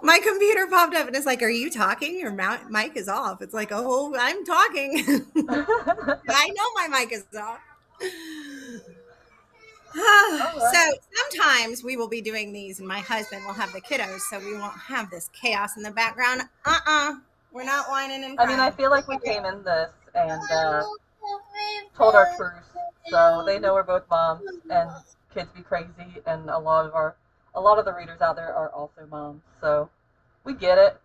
My computer popped up and it's like, "Are you talking? Your mic is off." It's like, "Oh, I'm talking." I know my mic is off. All So right. sometimes we will be doing these, and my husband will have the kiddos, so we won't have this chaos in the background. We're not whining and I mean, I crying. feel like we came in this and told our truth, so they know we're both moms and kids be crazy, and a lot of the readers out there are also moms, so we get it.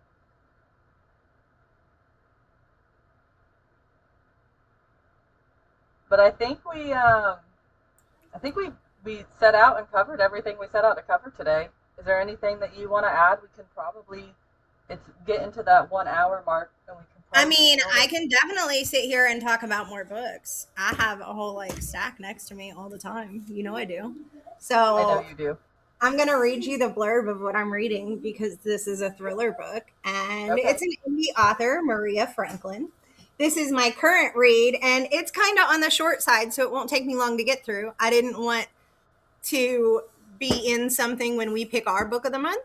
But I think we set out and covered everything we set out to cover today. Is there anything that you want to add? We can probably it's get into that 1 hour mark, and we can I probably mean, film I it. can definitely sit here and talk about more books. I have a whole like stack next to me all the time. You know I do. I know So you do. I'm gonna read you the blurb of what I'm reading because this is a thriller book and Okay. it's an indie author, Maria Franklin. This is my current read, and it's kind of on the short side, so it won't take me long to get through. I didn't want to be in something when we pick our book of the month,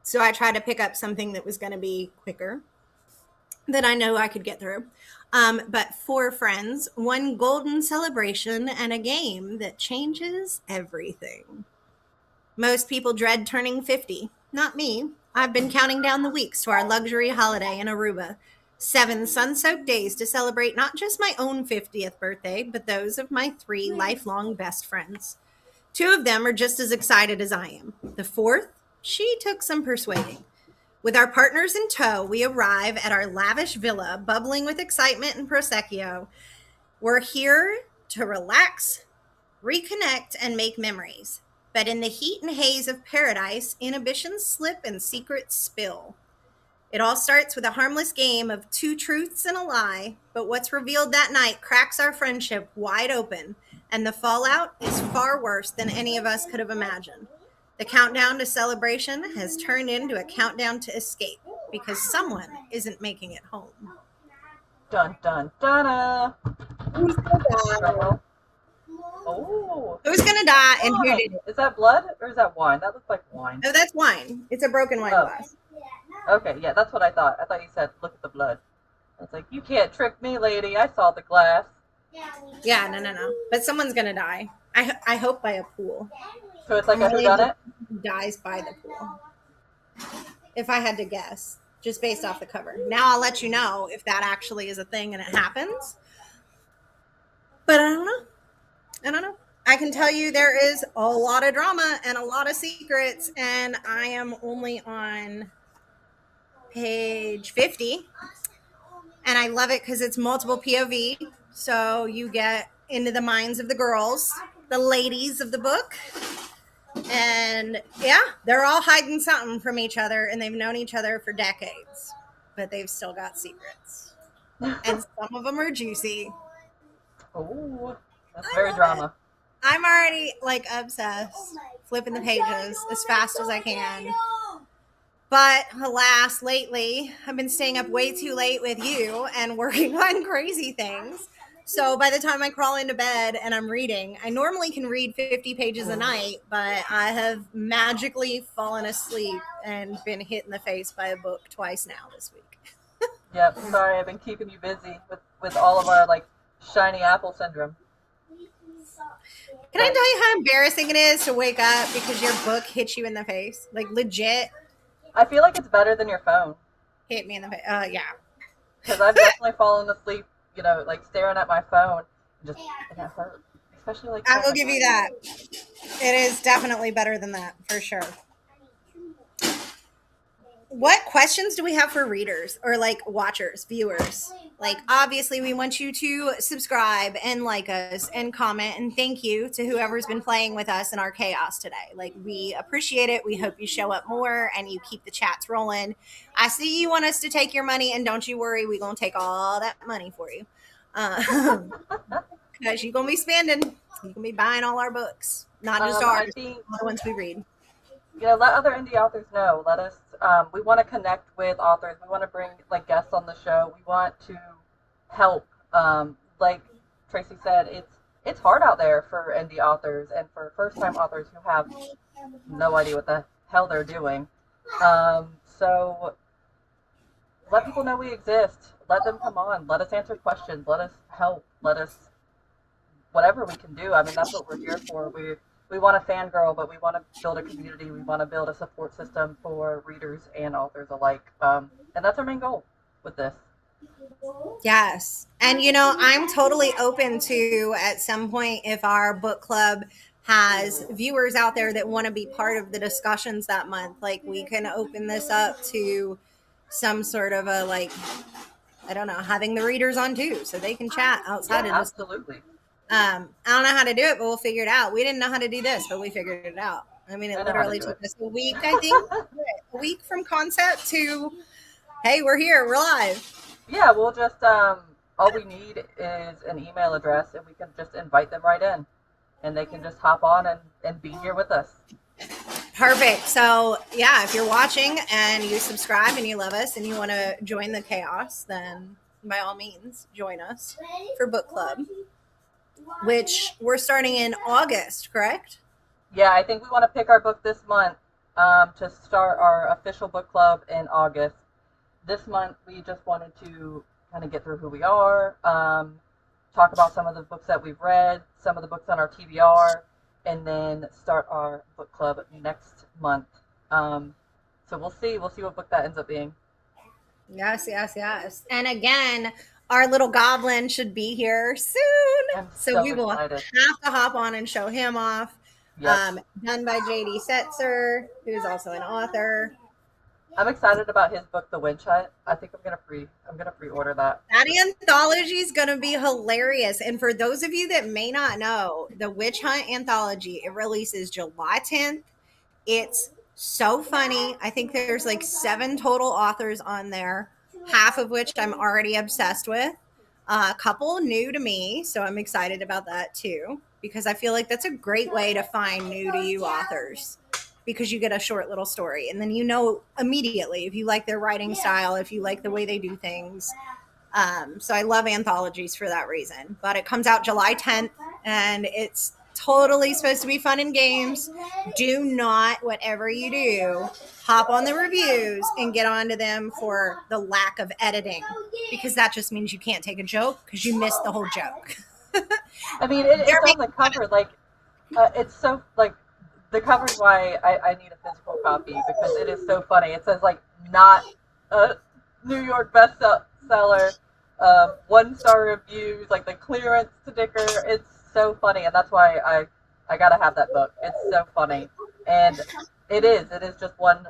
so I tried to pick up something that was going to be quicker that I know I could get through. But four friends, one golden celebration, and a game that changes everything. Most people dread turning 50. Not me. I've been counting down the weeks to our luxury holiday in Aruba. 7 sun soaked days to celebrate not just my own 50th birthday, but those of my 3 lifelong best friends. 2 of them are just as excited as I am. The fourth, she took some persuading. With our partners in tow, we arrive at our lavish villa, bubbling with excitement and prosecco. We're here to relax, reconnect, and make memories. But in the heat and haze of paradise, inhibitions slip and secrets spill. It all starts with a harmless game of 2 truths and a lie, but what's revealed that night cracks our friendship wide open, and the fallout is far worse than any of us could have imagined. The countdown to celebration has turned into a countdown to escape because someone isn't making it home. Dun dun dun. Who's gonna die? Drumroll. Oh, Who's gonna die and who wine. did it? Is that blood or is that wine? That looks like wine. Oh, that's wine. It's a broken wine Oh. glass. Okay, yeah, that's what I thought. I thought you said, look at the blood. I was like, you can't trick me, lady. I saw the glass. Yeah, no. But someone's gonna die. I hope by a pool. So it's like a whodunit? Dies by the pool. If I had to guess, just based off the cover. Now I'll let you know if that actually is a thing and it happens. But I don't know. I can tell you there is a lot of drama and a lot of secrets, and I am only on page 50. And I love it because it's multiple POV. So you get into the minds of the girls, the ladies of the book. And yeah, they're all hiding something from each other, and they've known each other for decades, but they've still got secrets. And some of them are juicy. Oh, that's very drama. I'm already like obsessed, flipping the pages as fast as I can. But alas, lately, I've been staying up way too late with you and working on crazy things. So by the time I crawl into bed and I'm reading, I normally can read 50 pages a night, but I have magically fallen asleep and been hit in the face by a book twice now this week. Yep, sorry, I've been keeping you busy with all of our, like, shiny apple syndrome. Can I tell you how embarrassing it is to wake up because your book hit you in the face? Like, legit I feel like it's better than your phone. hit me in the face. Yeah. Because I've definitely fallen asleep, like staring at my phone, and it hurt. Especially like. I will give you that. It is definitely better than that, for sure. What questions do we have for readers or like watchers, viewers? Like, obviously, we want you to subscribe and like us and comment. And thank you to whoever's been playing with us in our chaos today. Like, we appreciate it. We hope you show up more and you keep the chats rolling. I see you want us to take your money, and don't you worry, we're going to take all that money for you. Because you're going to be spending. You're going to be buying all our books, not just ours, all the ones we read. Let other indie authors know. Let us. We want to connect with authors. We want to bring like guests on the show. We want to help. Like Tracy said, it's hard out there for indie authors and for first-time authors who have no idea what the hell they're doing. So let people know we exist. Let them come on. Let us answer questions. Let us help. Let us whatever we can do. I mean, that's what we're here for. We want to fangirl, but we want to build a community. We want to build a support system for readers and authors alike. And that's our main goal with this. Yes. And, I'm totally open to, at some point, if our book club has viewers out there that want to be part of the discussions that month, like, we can open this up to some sort of a, like, I don't know, having the readers on too, so they can chat outside of this. Absolutely. I don't know how to do it, but we'll figure it out. We didn't know how to do this, but we figured it out. I mean, it literally took us a week, I think. A week from concept to, hey, we're here, we're live. Yeah, we'll just, all we need is an email address, and we can just invite them right in. And they can just hop on and be here with us. Perfect. So, yeah, if you're watching and you subscribe and you love us and you want to join the chaos, then by all means, join us for book club, which we're starting in August, correct? Yeah, I think we want to pick our book this month to start our official book club in August. This month, we just wanted to kind of get through who we are, talk about some of the books that we've read, some of the books on our TBR, and then start our book club next month. So we'll see. We'll see what book that ends up being. Yes, yes, yes. And again, our little goblin should be here soon. I'm So so we will have excited. to hop on and show him off. Yep. Done by JD Setzer, who's also an author. I'm excited about his book, The Witch Hunt. I think I'm gonna pre-order that. That anthology is going to be hilarious. And for those of you that may not know, the Witch Hunt anthology, it releases July 10th. It's so funny. I think there's like 7 total authors on there, half of which I'm already obsessed with. A couple new to me, so I'm excited about that too, because I feel like that's a great way to find new to you authors, because you get a short little story and then you know immediately if you like their writing style, if you like the way they do things. So I love anthologies for that reason. But it comes out July 10th, and it's totally supposed to be fun and games. Do not, whatever you do, hop on the reviews and get onto them for the lack of editing, because that just means you can't take a joke because you missed the whole joke. I mean, They're it's on the making fun cover. Like, it's so like the cover's why I need a physical copy because it is so funny. It says like not a New York bestseller, 1-star reviews, like the clearance sticker. It's so funny, and that's why I gotta have that book. It's so funny, and it is just one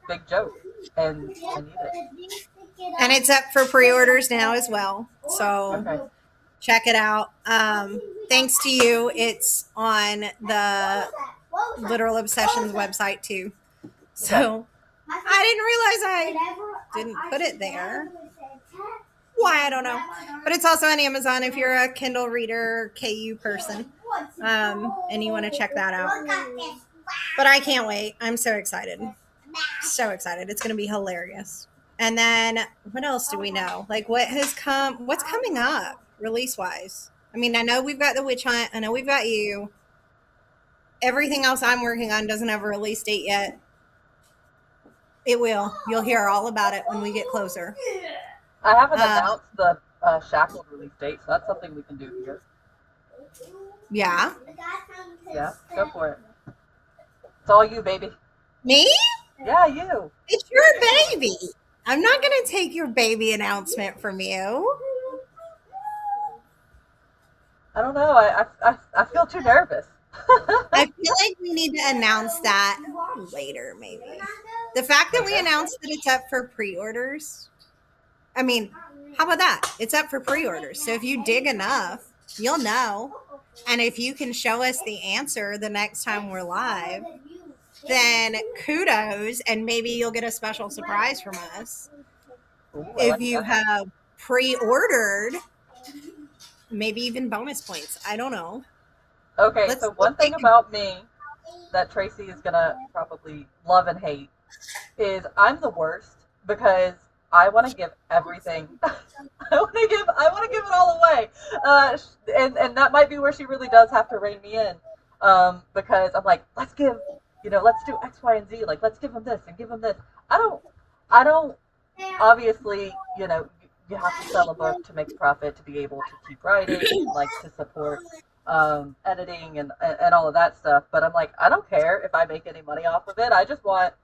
big joke, and I need it. and it's up for pre-orders now as well. So Okay. check it out. Thanks to you, it's on the Literal Obsessions website too. So I didn't realize I didn't put it there. Why, I don't know. But it's also on Amazon if you're a Kindle reader, KU person, and you want to check that out. But I can't wait. I'm so excited. So excited. It's going to be hilarious. And then what else do we know? Like what's coming up release wise? I mean, I know we've got The Witch Hunt. I know we've got you. Everything else I'm working on doesn't have a release date yet. It will. You'll hear all about it when we get closer. I haven't announced the Shackled release date, so that's something we can do here. Yeah. Yeah, go for it. It's all you, baby. Me? Yeah, you. It's your baby. I'm not going to take your baby announcement from you. I don't know. I feel too nervous. I feel like we need to announce that later, maybe. The fact that we announced that it's up for pre-orders, I mean, how about that? It's up for pre-orders. So if you dig enough, you'll know. And if you can show us the answer the next time we're live, then kudos, and maybe you'll get a special surprise from us. Ooh, If you have pre-ordered, maybe even bonus points. I don't know. Okay, so one thing about me that Tracy is gonna probably love and hate is I'm the worst because I want to give everything. I want to give it all away, and that might be where she really does have to rein me in, because I'm like, let's do X, Y, and Z. Like, let's give them this and give them this. I don't. Obviously, you have to sell a book to make a profit to be able to keep writing, like to support editing and all of that stuff. But I'm like, I don't care if I make any money off of it. I just want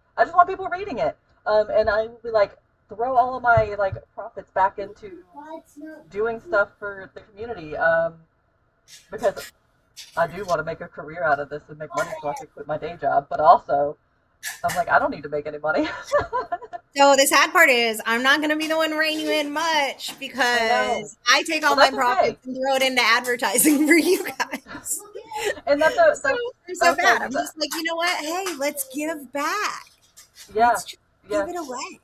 people reading it, and I will be like, throw all of my like profits back into doing stuff for the community, because I do want to make a career out of this and make money so I can quit my day job. But also, I'm like, I don't need to make any money. So the sad part is I'm not going to be the one reining you in much because I take all my profits and throw it into advertising for you guys. And that's so bad. I'm just like, you know what? Hey, let's give back. Yeah. Let's just give it away.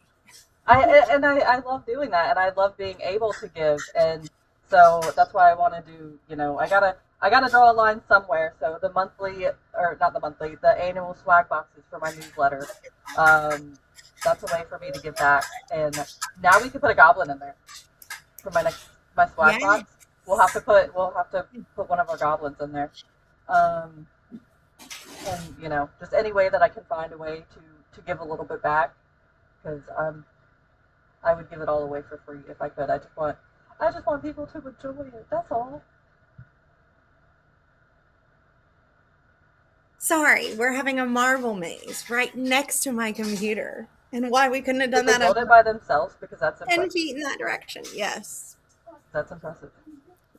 I love doing that, and I love being able to give, and so that's why I want to do. I gotta draw a line somewhere. So the annual swag boxes for my newsletter. That's a way for me to give back, and now we can put a goblin in there. for my swag Yeah. box. We'll have to put one of our goblins in there. Um, and just any way that I can find a way to give a little bit back, because I would give it all away for free if I could. I just want people to enjoy it. That's all. Sorry, we're having a marble maze right next to my computer. And why we couldn't have Did done they that build it by themselves? Because that's 10 impressive. feet in that direction. Yes. That's impressive.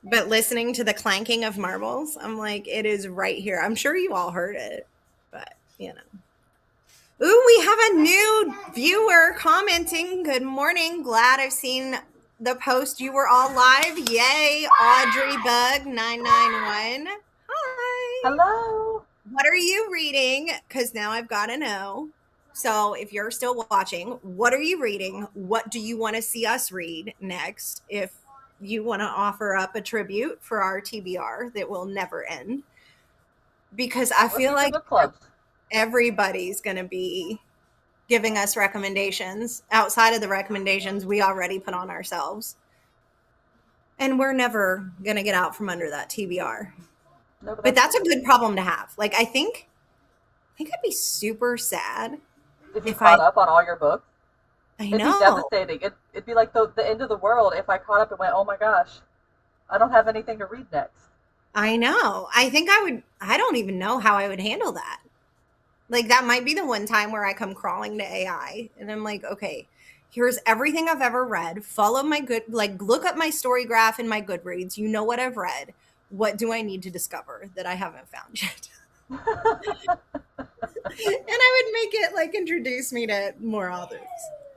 But listening to the clanking of marbles, I'm like, it is right here. I'm sure you all heard it, but you know. Ooh, we have a new viewer commenting. Good morning. Glad I've seen the post. You were all live. Yay. Audrey Bug 991. Hi. Hello. What are you reading? Because now I've got to know. So if you're still watching, what are you reading? What do you want to see us read next? If you want to offer up a tribute for our TBR that will never end. Because I feel Future like book clubs. everybody's going to be giving us recommendations outside of the recommendations we already put on ourselves. And we're never going to get out from under that TBR. No, But that's a good problem to have. Like, I think I'd be super sad if you if I, caught up on all your books. I It'd be know, devastating. It'd be like the end of the world if I caught up and went, oh my gosh, I don't have anything to read next. I know. I don't even know how I would handle that. Like, that might be the one time where I come crawling to AI and I'm like, okay, here's everything I've ever read. Follow my look up my story graph in my Goodreads. You know what I've read. What do I need to discover that I haven't found yet? And I would make it like introduce me to more authors,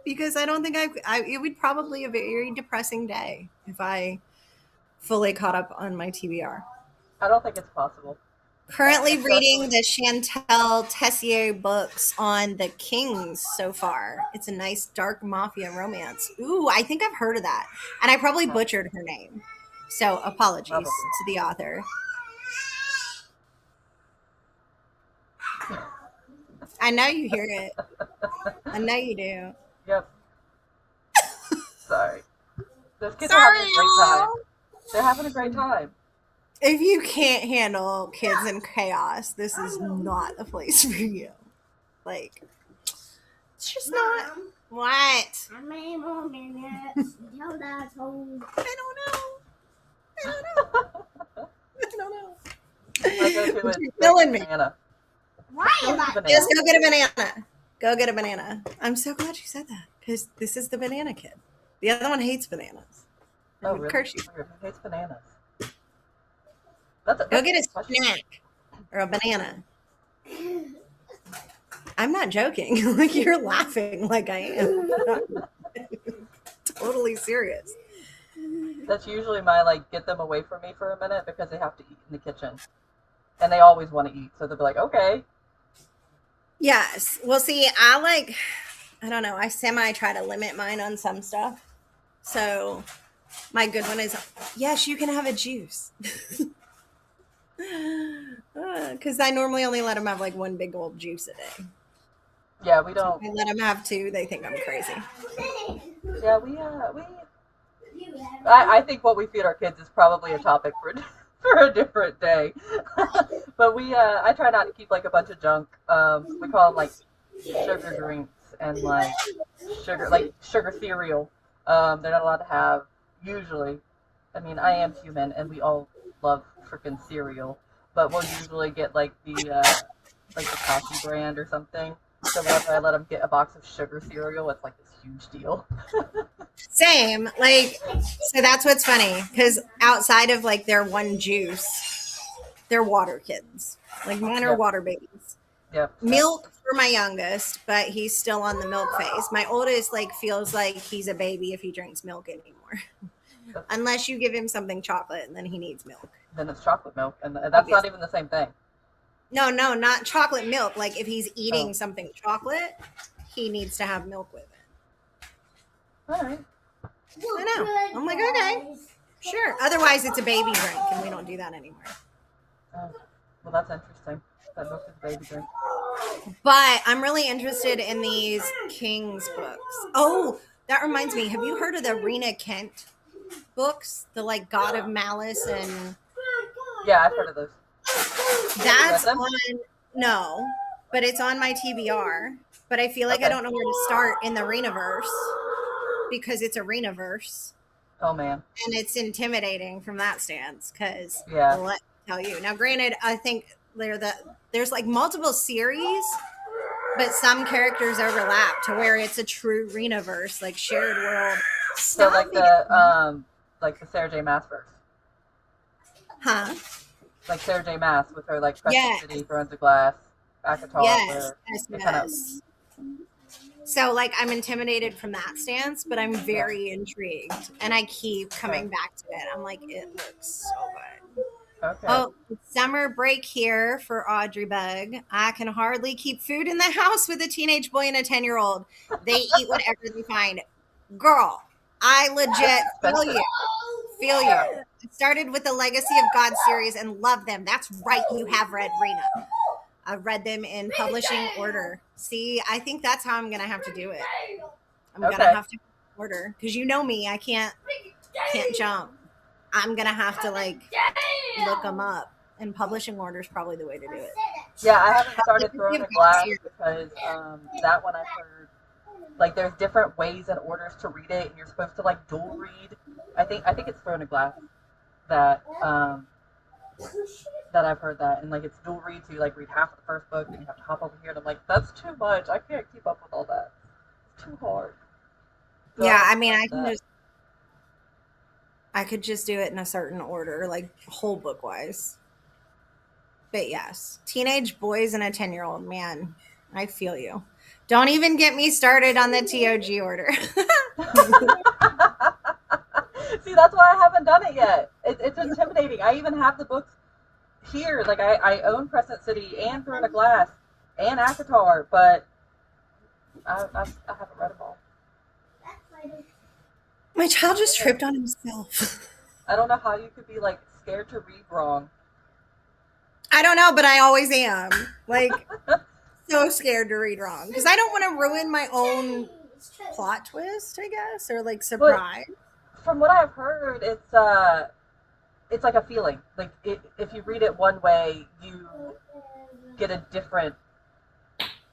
because I don't think it would probably a very depressing day if I fully caught up on my TBR. I don't think it's possible. Currently reading Especially, the Chantal Tessier books on the Kings so far. It's a nice dark mafia romance. Ooh, I think I've heard of that. And I probably butchered her name. So apologies probably. to the author. I know you hear it. I know you do. Yep. Sorry. Those kids are having Sorry, a great time. y'all. They're having a great time. If you can't handle kids and chaos, this is not a place for you. Like, it's just not. What? How many more minutes until that's home? I don't know. I don't know. I don't know. My go-to is You're killing me. banana. Why am I? Just go get a banana. Go get a banana. I'm so glad you said that, because this is the banana kid. The other one hates bananas. Oh, Would really? curse you. Who hates bananas? Go get a question. snack or a banana. I'm not joking. Like, you're laughing like I am. Totally serious. That's usually my get them away from me for a minute because they have to eat in the kitchen, and they always want to eat. So they'll be like, okay. Yes. Well, see, I don't know. I semi try to limit mine on some stuff. So my good one is, yes, you can have a juice. Because I normally only let them have like one big old juice a day. Yeah, we don't. I let them have two. They think I'm crazy. Yeah, I think what we feed our kids is probably a topic for for a different day. But I try not to keep like a bunch of junk. We call them like sugar drinks and sugar cereal. They're not allowed to have usually. I mean, I am human, and we all love freaking cereal, but we'll usually get like the coffee brand or something. So whenever I let them get a box of sugar cereal, it's like this huge deal. Same. Like, so that's what's funny, because outside of like their one juice, they're water kids. Like, mine are Yep. water babies. Yep. Milk for my youngest, but he's still on the milk phase. My oldest feels like he's a baby if he drinks milk anymore. Unless you give him something chocolate, and then he needs milk. Then it's chocolate milk, and that's Obviously. not even the same thing. No, not chocolate milk. Like, if he's eating Oh. something chocolate, he needs to have milk with it. All right. I know. I'm like, okay, sure. Otherwise, it's a baby drink, and we don't do that anymore. Oh, well, that's interesting. That milk is a baby drink. But I'm really interested in these King's books. Oh, that reminds me. Have you heard of the Rena Kent books, the like God of Malice, and Yeah, I've heard of those. Have you read that's them? on no, but it's on my TBR. But I feel like I Okay. don't know where to start in the Arenaverse because it's Arenaverse Oh man. and it's intimidating from that stance. Because Yeah. let me tell you now, granted, I think there's like multiple series, but some characters overlap to where it's a true Arenaverse, like shared world. So Stop it, like the Sarah J. Maas verse. huh? Like Sarah J. Maas with her like Crescent Yes, City, Thrones of Glass, Akatar, yes, where yes, it kind of yes. So like I'm intimidated from that stance, but I'm yeah. very intrigued and I keep Okay. coming back to it. I'm like, it looks so good. Okay. Oh, it's summer break here for Audrey Bug. I can hardly keep food in the house with a teenage boy and a 10-year-old. They eat whatever they find. Girl, I That's legit feel expensive. you. Feel Yeah. you. It started with the Legacy of God series and love them. That's right. You have read Rena. I've read them in publishing order. See, I think that's how I'm gonna have to do it. I'm gonna Okay. have to order because you know me. I can't jump. I'm gonna have to like look them up, and publishing order is probably the way to do it. Yeah, I haven't started Legacy Throwing of a God Glass series. because that one I've heard like there's different ways and orders to read it, and you're supposed to like dual read. I think it's Throwing a Glass that that I've heard that, and like it's dual read, so you like read half of the first book, then you have to hop over here, and I'm like, that's too much. I can't keep up with all that. It's too hard. So I Yeah, I haven't mean, started that. I could just do it in a certain order, like whole book wise. But yes, teenage boys and a 10-year-old man. I feel you. Don't even get me started on the TOG order. See, that's why I haven't done it yet. It's intimidating. I even have the books here. Like I own Crescent City and Through a Glass and Akatar, but I haven't read them all. My child Go just ahead. tripped on himself. I don't know how you could be like scared to read wrong. I don't know, but I always am. Like, so scared to read wrong because I don't want to ruin my own plot twist, I guess, or like But surprise. from what I've heard, it's like a feeling. Like if you read it one way, you get a different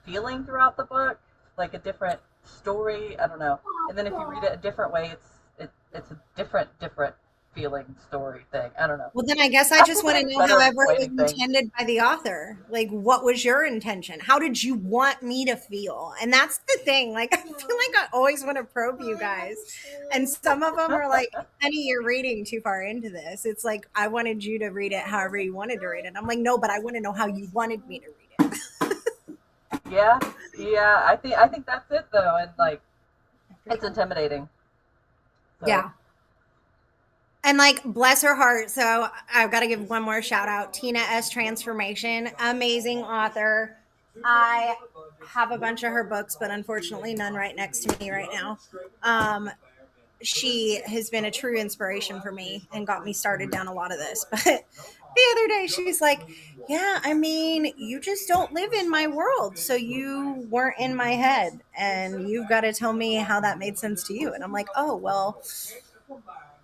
feeling throughout the book, like a different story. I don't know. And then if you read it a different way, it's a different feeling story thing. I don't know. Well, then I guess I I have just to want to get know better at however it explaining was things. intended by the author. Like, what was your intention? How did you want me to feel? And that's the thing. Like, I feel like I always want to probe you guys. And some of them are like, honey, you're reading too far into this. It's like, I wanted you to read it however you wanted to read it. I'm like, no, but I want to know how you wanted me to read it. Yeah, yeah. I think that's it though, and like it's intimidating. So Yeah. And like, bless her heart. So I've got to give one more shout out. Tina S. Transformation, amazing author. I have a bunch of her books, but unfortunately, none right next to me right now. Um, she has been a true inspiration for me and got me started down a lot of this. But the other day, she's like, yeah, I mean, you just don't live in my world. So you weren't in my head. And you've got to tell me how that made sense to you. And I'm like, oh, well,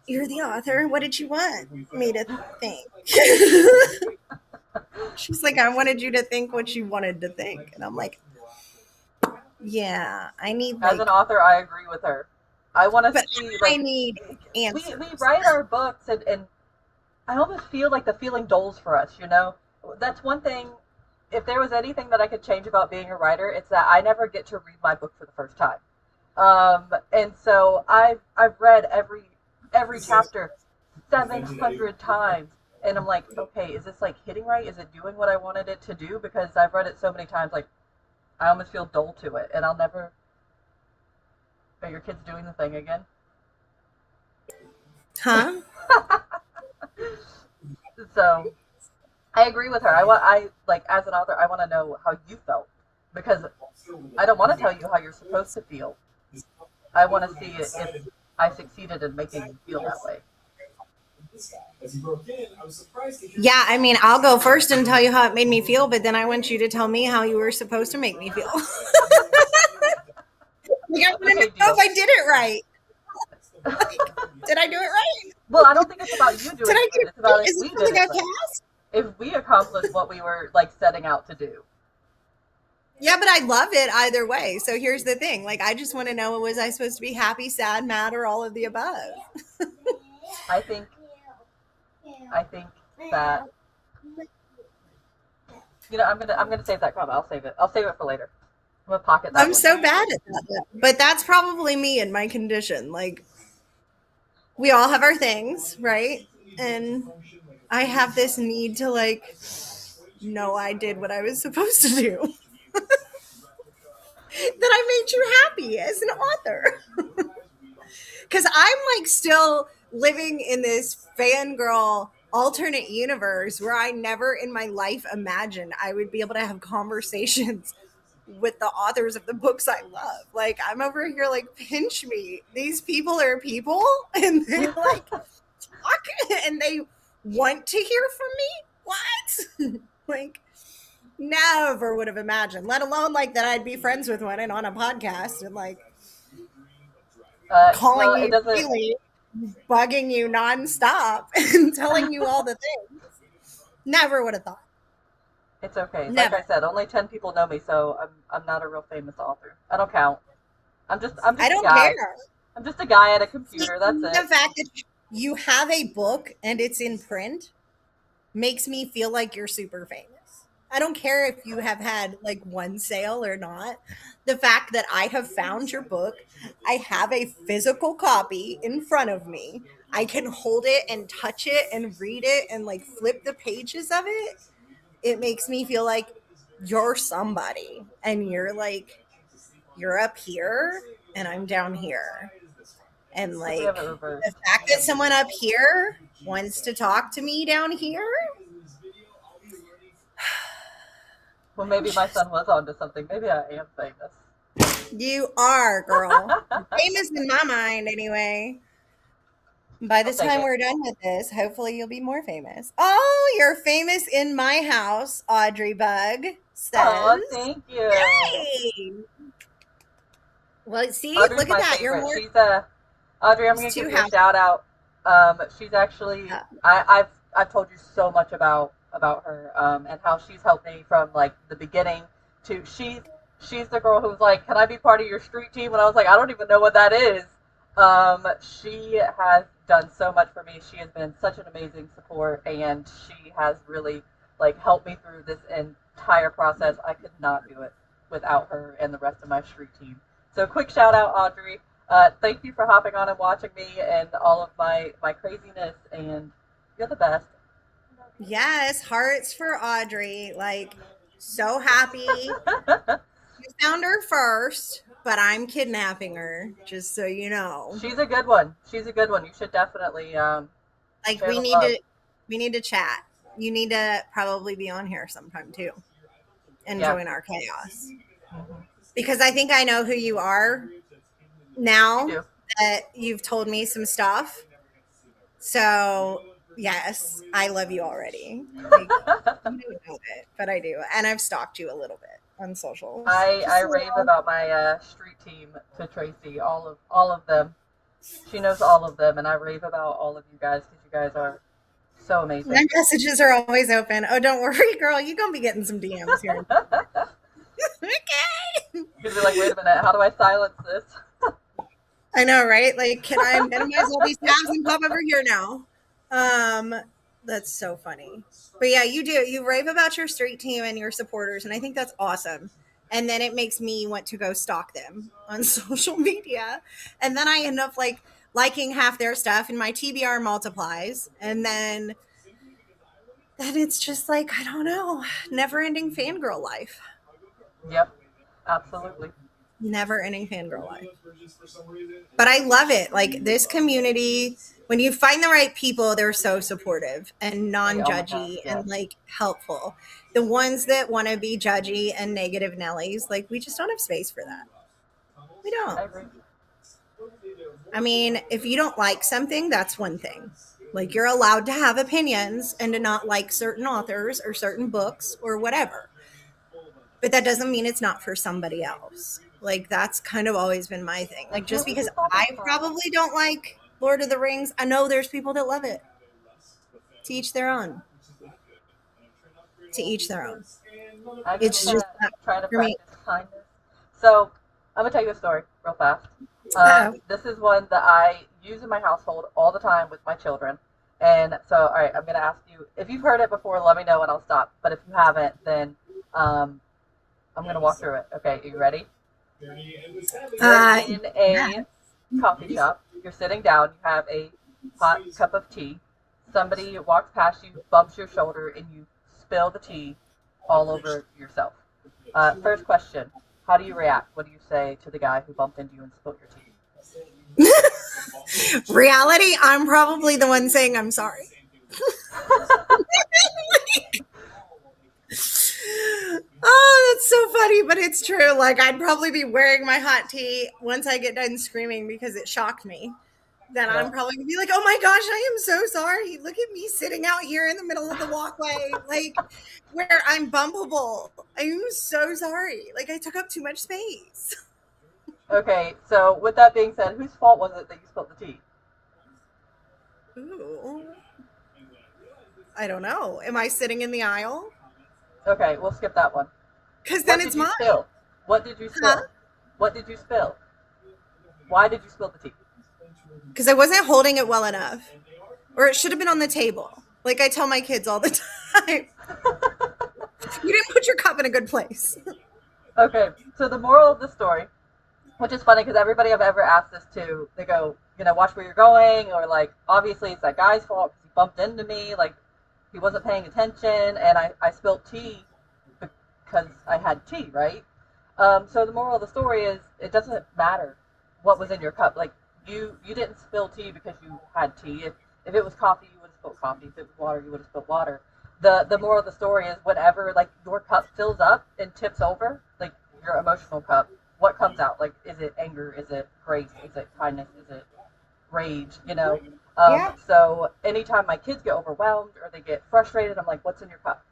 you're the author. What did you want me to think? She's like, I wanted you to think what you wanted to think. And I'm like, yeah, I need as an like, author, I agree with her. I want to but see I like need we answers. write our books and I almost feel like the feeling dulls for us. That's one thing. If there was anything that I could change about being a writer, it's that I never get to read my book for the first time. And so I've read every chapter 700 times, and I'm like, okay, is this like hitting right? Is it doing what I wanted it to do? Because I've read it so many times, like I almost feel dull to it, and I'll never. Are your kids doing the thing again? Huh? So I agree with her. I like as an author, I want to know how you felt because I don't want to tell you how you're supposed to feel. I want to see if I succeeded in making you feel that way. Yeah, I mean, I'll go first and tell you how it made me feel, but then I want you to tell me how you were supposed to make me feel. Like, I want to Okay, know if deal. I did it right. Like, did I do it right? Well, I don't think it's about you Did doing I get good. it It's right? about if Is we it did something it I right. passed? If we accomplished what we were like setting out to do. Yeah, but I love it either way. So here's the thing. Like, I just want to know, was I supposed to be happy, sad, mad, or all of the above? I think I think that I'm gonna save that comment. I'll save it. I'll save it for later. I'm gonna pocket that I'm one. so bad at that. But that's probably me and my condition. Like, we all have our things, right? And I have this need to, like, know I did what I was supposed to do. That I made you happy as an author. Because I'm like still living in this fangirl alternate universe where I never in my life imagined I would be able to have conversations with the authors of the books I love. Like, I'm over here like, pinch me. These people are people and they like talk and they want to hear from me. What? Like, never would have imagined, let alone like that I'd be friends with one and on a podcast and like calling Well, it you doesn't. daily, bugging you nonstop and telling you all the things. Never would have thought. It's okay. Like Never. I said, only 10 people know me, so I'm not a real famous author. I don't count. I'm I just a don't guy. care. I'm just a guy at a See, computer. That's the it. fact that you have a book and it's in print makes me feel like you're super famous. I don't care if you have had like one sale or not. The fact that I have found your book, I have a physical copy in front of me. I can hold it and touch it and read it and like flip the pages of it. It makes me feel like you're somebody and you're like, you're up here and I'm down here. And If we have like, it reversed, the fact that someone up here wants to talk to me down here, well, maybe my son was onto something. Maybe I am famous. you are, girl. Famous in my mind, anyway. By I'll the take time it. we're done with this, hopefully you'll be more famous. Oh, you're famous in my house, Audrey Bug says. Oh, thank you. Yay! Well, see, Audrey's look at my that. You're favorite. more. She's Audrey. I'm There's gonna give two you a houses. shout out. She's actually I've told you so much about her and how she's helped me from like the beginning to she's the girl who's like, can I be part of your street team? And I was like, I don't even know what that is. She has done so much for me. She has been such an amazing support, and she has really like helped me through this entire process. I could not do it without her and the rest of my street team. So quick shout out, Audrey. Thank you for hopping on and watching me and all of my craziness, and you're the best. Yes, hearts for Audrey. Like, so happy. You found her first, but I'm kidnapping her, just so you know. She's a good one. She's a good one. You should definitely Like, share the love. we need to chat. You need to probably be on here sometime too and Yeah. join our chaos. Hmm. Because I think I know who you are You now do. that you've told me some stuff. So, yes, I love you already. Like, you don't know it, but I do. And I've stalked you a little bit on socials. I Just a rave little. about my street team to Tracy. All of them. She knows all of them, and I rave about all of you guys because you guys are so My amazing. messages are always open. Oh, don't worry, girl. You're going to be getting some DMs here. Okay. You'd be like, wait a minute, how do I silence this? I know, right? Like, can I minimize all these tabs and pop over here now? Um, that's so funny. But yeah, you do. You rave about your street team and your supporters, and I think that's awesome. And then it makes me want to go stalk them on social media. And then I end up like liking half their stuff, and my TBR multiplies. And then it's just like, I don't know, never ending fangirl life. Yep, absolutely. Never ending fangirl life. But I love it. Like, this community, when you find the right people, they're so supportive and Oh my gosh, non-judgy yes. and like helpful. The ones that want to be judgy and negative Nellies, like, we just don't have space for that. We I don't. agree. I mean, if you don't like something, that's one thing. Like, you're allowed to have opinions and to not like certain authors or certain books or whatever. But that doesn't mean it's not for somebody else. Like that's kind of always been my thing. I Like can't just believe because you thought I that far. probably don't like Lord of the Rings, I know there's people that love it. To each their own. To each their own. I'm just It's just not trying to for me. practice kindness. So I'm gonna tell you a story real fast. Oh. This is one that I use in my household all the time with my children. And so, all right, I'm gonna ask you if you've heard it before. Let me know and I'll stop. But if you haven't, then um, I'm gonna walk through it. Okay, are you ready? You're Uh, in yeah. a coffee shop. You're sitting down. You have a hot cup of tea. Somebody walks past you, bumps your shoulder, and you spill the tea all over yourself. First question: how do you react? What do you say to the guy who bumped into you and spilled your tea? Reality, I'm probably the one saying I'm sorry. Oh, that's so funny, but it's true. Like I'd probably be wearing my hot tea once I get done screaming because it shocked me. Then Yeah. I'm probably gonna be like, "Oh my gosh, I am so sorry. Look at me sitting out here in the middle of the walkway, like where I'm bumpable. I'm so sorry. Like I took up too much space." Okay. So with that being said, whose fault was it that you spilled the tea? Ooh, I don't know. Am I sitting in the aisle? Okay, we'll skip that one. Because then What it's did you mine, spill? What did you huh? spill? What did you spill? Why did you spill the tea? Because I wasn't holding it well enough, or it should have been on the table. Like I tell my kids all the time, you didn't put your cup in a good place. Okay, so the moral of the story, which is funny because everybody I've ever asked this to, they go, watch where you're going, or like, obviously it's that guy's fault because he bumped into me, like he wasn't paying attention, and I spilled tea because I had tea, right? So the moral of the story is it doesn't matter what was in your cup. Like you didn't spill tea because you had tea. If it was coffee, you would have spilled coffee. If it was water, you would have spilled water. The moral of the story is whenever like your cup fills up and tips over, like your emotional cup, what comes out? Like is it anger? Is it grace? Is it kindness? Is it rage? Yeah. So anytime my kids get overwhelmed or they get frustrated, I'm like, what's in your cup?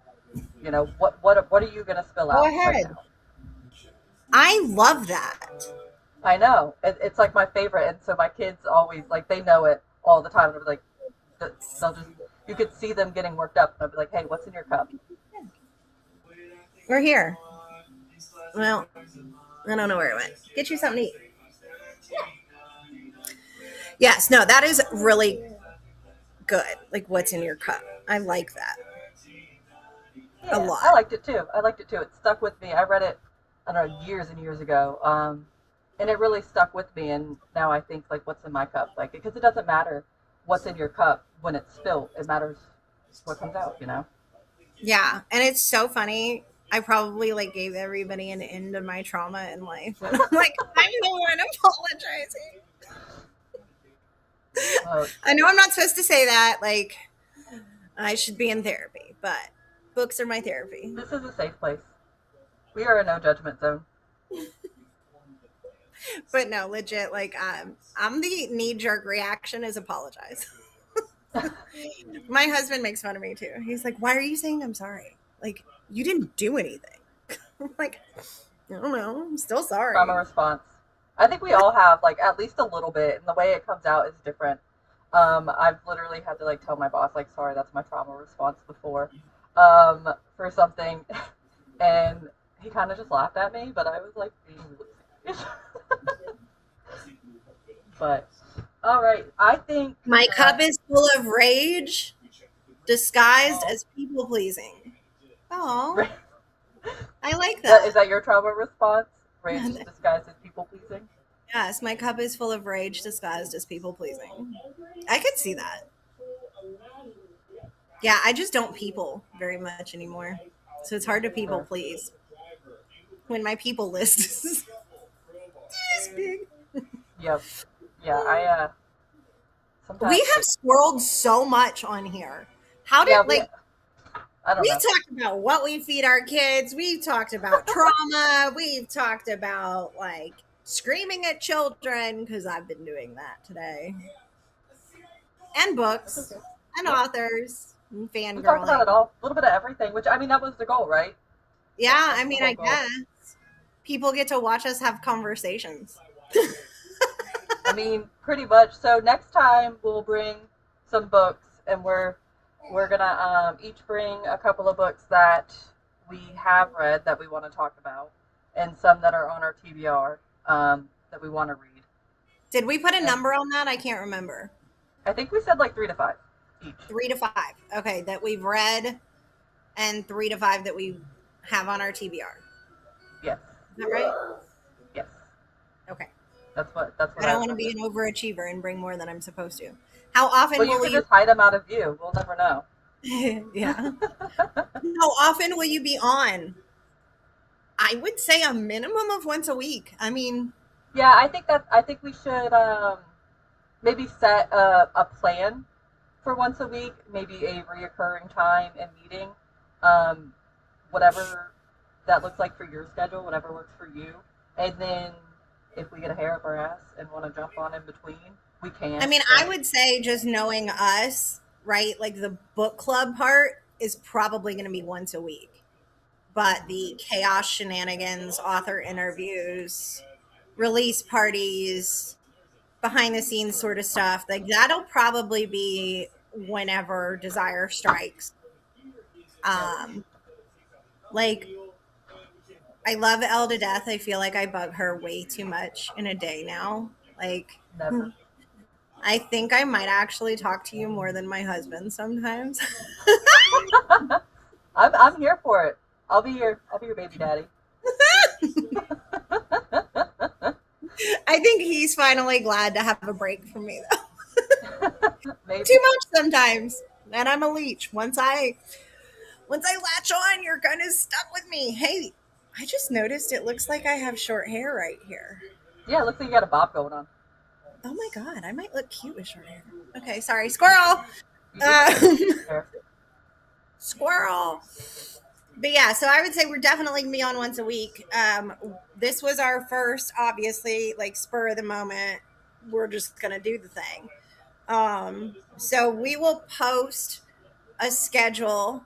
What are you gonna spill Go out right ahead. now? I love that. I know it's like my favorite, and so my kids always like they know it all the time. They'll be like, they'll just you could see them getting worked up. They'll be like, hey, what's in your cup? We're here. Well, I don't know where it went. Get you something to eat. Yes, no, that is really good. Like, what's in your cup? I like that a Yeah, I lot. liked it too. I liked it too. It stuck with me. I read it, I don't know, years and years ago, and it really stuck with me. And now I think like, what's in my cup? Like, because it doesn't matter what's in your cup when it's spilled. It matters what comes out. Yeah, and it's so funny. I probably like gave everybody an end of my trauma in life when I'm like, I'm the one apologizing. Uh, I know I'm not supposed to say that. Like, I should be in therapy, but books are my therapy. this is a safe place. We are a no judgment zone. But no, legit, like, I'm the knee jerk reaction is apologize. My husband makes fun of me too. He's like, "Why are you saying I'm sorry? Like, you didn't do anything." I'm like, I don't know. I'm still Trauma sorry. response. I think we all have like at least a little bit, and the way it comes out is different. I've literally had to like tell my boss like, sorry, that's my trauma response before, for something, and he kind of just laughed at me, but I was like being really serious. But all right, I think. My Uh, cup is full of rage disguised as people pleasing. Oh, I like that is that. that your trauma response? Rage disguised as people pleasing. Yes, my cup is full of rage disguised as people pleasing. I could see that. Yeah, I just don't people very much anymore. So it's hard to people Sure. please when my people list is this big. Yep. Yeah. We Sometimes have like swirled so much on here. How did yeah we. like I don't we've know. talked about what we feed our kids, we've talked about trauma, we've talked about like screaming at children because I've been doing that today. And That's books okay. and Yep. authors and We talked about it fangirling. all, a little bit of everything, which I mean that was the goal, right? Yeah, I That's the mean whole I goal. guess. people get to watch us have conversations. I mean, pretty much. So next time we'll bring some books, and we're gonna each bring a couple of books that we have read that we want to talk about, and some that are on our TBR that we want to read. Did we put a And number on that? I can't remember. I think we said like 3 to 5 each. 3 to 5. Okay, that we've read, and 3 to 5 that we have on our TBR. Yes, Is that right? yes. Okay. That's what I I don't want to be remember. an overachiever and bring more than I'm supposed to. How often Well, you will could you? just hide them out of view. We'll never know. Yeah. How often will you be on? I would say a minimum of once a week. I mean, Yeah, I think we should maybe set a plan for once a week, maybe a reoccurring time and meeting, um, whatever that looks like for your schedule, whatever works for you. And then if we get a hair up our ass and want to jump on in between, we I can. mean, I But would say just knowing us, right? Like the book club part is probably going to be once a week. But the chaos shenanigans, author interviews, release parties, behind the scenes sort of stuff, like that'll probably be whenever desire strikes. yep, Um, like I love Elle to death. I feel like I bug her way too much in a day now. Like never. I think I might actually talk to you more than my husband sometimes. I'm here for it. I'll be your baby daddy. I think he's finally glad to have a break from me though. Maybe. Too much sometimes. And I'm a leech. Once I latch on, you're kind of stuck with me. Hey, I just noticed it looks like I have short hair right here. Yeah, it looks like you got a bob going on. Oh my god, I might look cute with short hair. Okay, sorry, squirrel. You do have Um, beautiful hair. squirrel. But yeah, so I would say we're definitely gonna be on once a week. This was our first, obviously, like spur of the moment. We're just gonna do the thing. So we will post a schedule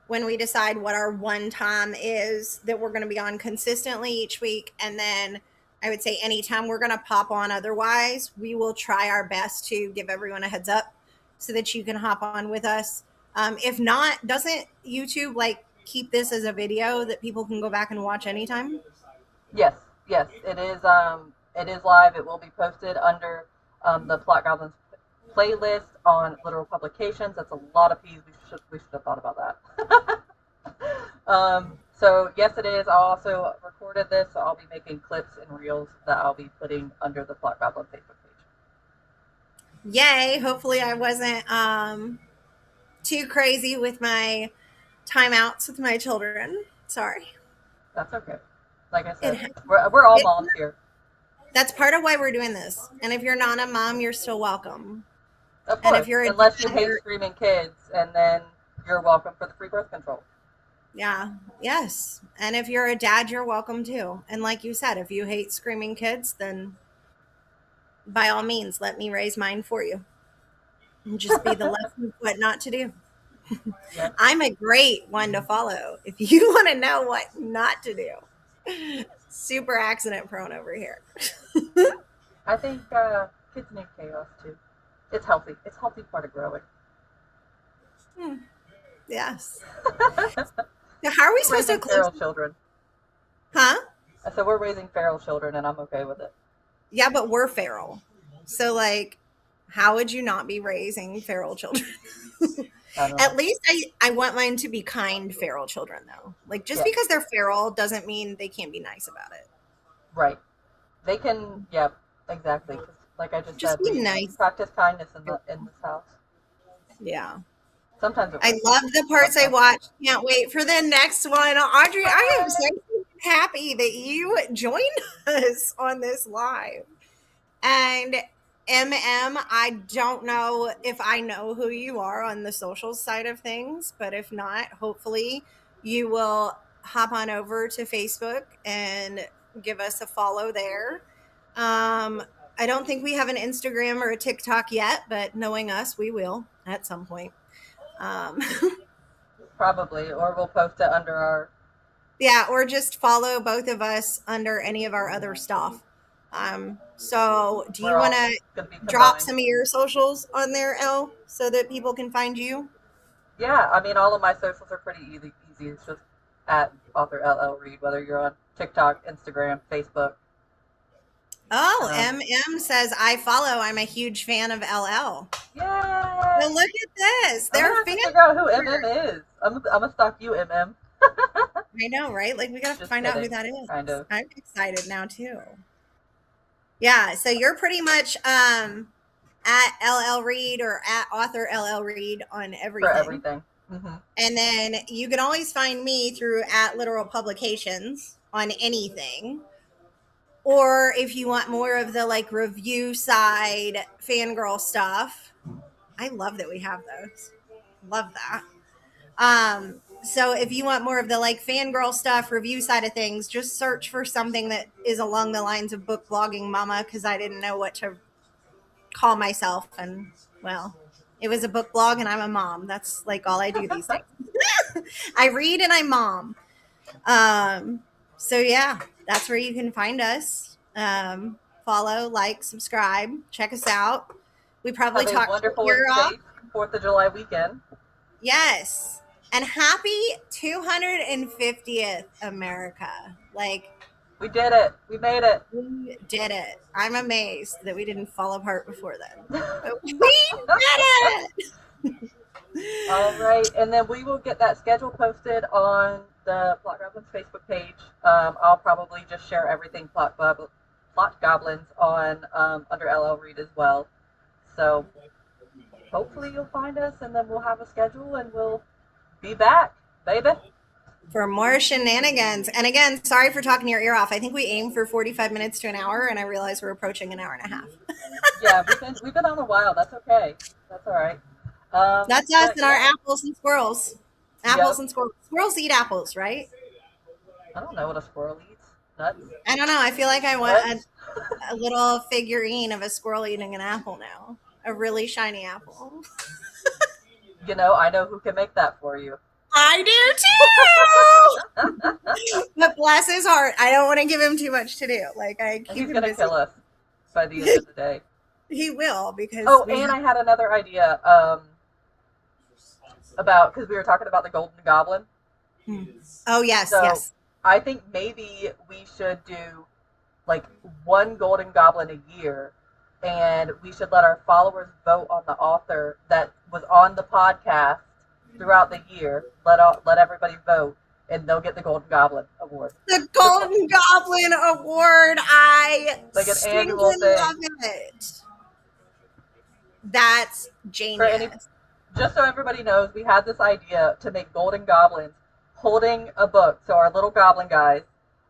when we decide what our one time is that we're going to be on consistently each week. And then I would say anytime we're going to pop on otherwise, we will try our best to give everyone a heads up so that you can hop on with us. If not, doesn't YouTube like keep this as a video that people can go back and watch anytime? Yes, yes, it is. It is live. It will be posted under the Plot Goblins playlist on literal publications. That's a lot of P's. We should have thought about that. So yes, it is. I also recorded this, so I'll be making clips and reels that I'll be putting under the Plot Goblin Facebook page. Yay. Hopefully I wasn't too crazy with my timeouts with my children. Sorry. That's okay. Like I It, said, we're all it moms here, That's part of why we're doing this. And if you're not a mom, you're still welcome. of And if course, you're a unless you dad, hate screaming kids, and then you're welcome for the free birth control. yeah, yes. And if you're a dad, you're welcome too. And like you said, if you hate screaming kids, then by all means, let me raise mine for you. And just be the lesson of what not to do. Yep. I'm a great one to follow if you want to know what not to do. Super accident prone over here. I think kids need chaos too. It's healthy. It's a healthy part of growing. Hmm. Yes. Now, how are we We're supposed to raising close? feral children. Huh? I said we're raising feral children, and I'm okay with it. Yeah, but we're feral. So, like, how would you not be raising feral children? I don't At know. least I want mine to be kind feral children, though. Like, just Yeah, because they're feral doesn't mean they can't be nice about it. right. They can. Yeah, exactly. 'Cause like I just Just said, be we nice. practice kindness in this house. Yeah. Sometimes it I works. love the parts I Sometimes it watched. Can't wait for the next one. Audrey, I am so happy that you joined us on this live. And I don't know if I know who you are on the social side of things, but if not, hopefully you will hop on over to Facebook and give us a follow there. Um, I don't think we have an Instagram or a TikTok yet, but knowing us, we will at some point. Um, probably, or we'll post it under Yeah, or just follow both of us under any of our other stuff. So do you We're want all to gonna be drop combined. some of your socials on there, Elle, so that people can find you? Yeah, I mean, all of my socials are pretty easy. Easy. It's just at author LL Reed, whether you're on TikTok, Instagram, Facebook. Oh, Um, MM says I follow. I'm a huge fan of LL. Well, Yay! look at this. I'm They're gonna have to fans figure out who of MM her. is. I'm gonna stalk you, MM. I know, right? Like we gotta Just find out who kidding, that kind is. of. I'm excited now too. Yeah, so you're pretty much at LL Reed or at author LL Reed on For everything. everything. Hmm. And then you can always find me through at Literal Publications on anything. Or if you want more of the like review side fangirl stuff, I love that we have those. Love that. So if you want more of the like fangirl stuff, review side of things, just search for something that is along the lines of book blogging mama because I didn't know what to call myself. And well, it was a book blog and I'm a mom. That's like all I do these days. I read and I mom. Um, so yeah, that's where you can find us. Follow, like, subscribe, check us out. We probably Have a talked your wonderful and ear off. safe 4th of July weekend. Yes. And happy 250th America. Like, We did it. We made it. we did it. I'm amazed that we didn't fall apart before then. But we did it. All right, and then we will get that schedule posted on the Plot Goblins Facebook page. I'll probably just share everything Plot Goblins on under LL Read as well. So hopefully you'll find us, and then we'll have a schedule, and we'll be back, baby. For more shenanigans. And again, sorry for talking your ear off. I think we aim for 45 minutes to an hour, and I realize we're approaching an hour and a half. Yeah, we've been on a while. That's okay. That's all right. That's us But and our yeah, apples and squirrels. Apples yep. and squirrels. Squirrels eat apples, right? I don't know what a squirrel eats. Nuts. I don't know. I feel like I want What? a little figurine of a squirrel eating an apple now. A really shiny apple. I know who can make that for you. I do too. But bless his heart, I don't want to give him too much to do. Like I keep He's him gonna busy. kill us by the end of the day. He will because Oh, we and have. I had another idea about because we were talking about the Golden Goblin. Oh yes, So yes. I think maybe we should do like one Golden Goblin a year, and we should let our followers vote on the author that was on the podcast throughout the year. Let everybody vote, and they'll get the Golden Goblin award. The Golden Goblin Award. I Like an stinking annual thing love it. That's for any. genius. Just so everybody knows, we had this idea to make Golden Goblins holding a book. So our little Goblin guys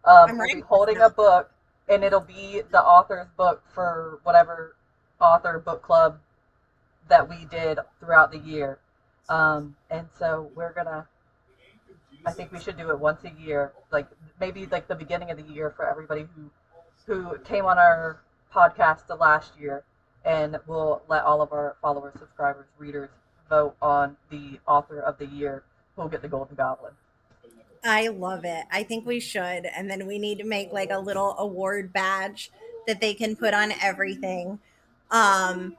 I'm will be writing holding a book, and it'll be the author's book for whatever author book club that we did throughout the year. And so I think we should do it once a year, like maybe like the beginning of the year for everybody who came on our podcast the last year, and we'll let all of our followers, subscribers, readers vote on the author of the year who'll get the Golden Goblin. I love it. I think we should. And then we need to make like a little award badge that they can put on everything. Um,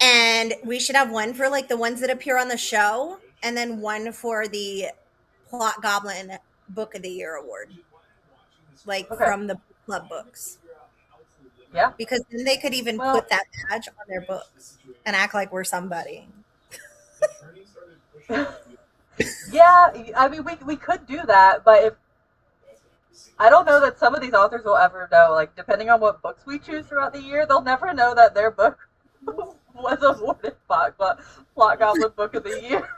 and we should have one for like the ones that appear on the show, and then one for the Plot Goblin Book of the Year award, like Okay. from the club books. Yeah. Because then they could even Well, put that badge on their books and act like we're somebody. yeah, I mean, we could do that, but if I don't know that some of these authors will ever know. Like, depending on what books we choose throughout the year, they'll never know that their book was awarded Plot Goblin Book of the Year.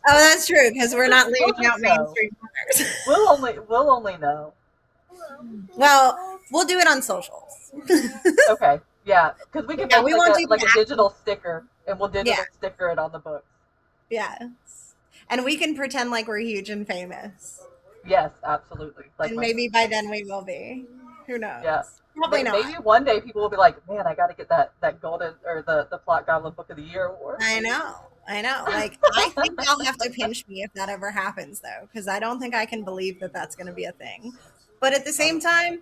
Oh, that's true because we're not We'll leaving out just know. mainstream authors. We'll only know. Well, we'll do it on socials. Okay, yeah, because we can Yeah, make we like won't a do like the a digital sticker, and we'll Yeah, digital sticker it on the books. yes. And we can pretend like we're huge and famous. Yes, absolutely. Like And my maybe by then we will be. Who knows? yeah. Probably not. Maybe one day people will be like, man, I got to get that golden or the Plot Goblin Book of the Year award. I know. I know. Like, I think they'll have to pinch me if that ever happens, though, because I don't think I can believe that that's going to be a thing. But at the same time,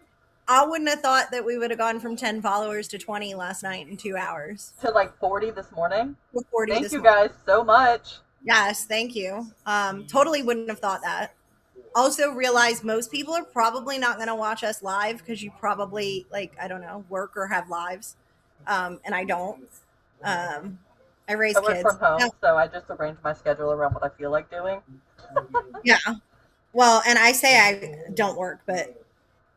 I wouldn't have thought that we would have gone from 10 followers to 20 last night in 2 hours. To like 40 this morning. We're 40 Thank this you morning. guys so much. Yes, thank you. Totally wouldn't have thought that. Also realize most people are probably not going to watch us live because you probably, like, I don't know, work or have lives. And I don't. Um, I raise I work kids. from home, No, so I just arrange my schedule around what I feel like doing. yeah. Well, and I say I don't work, but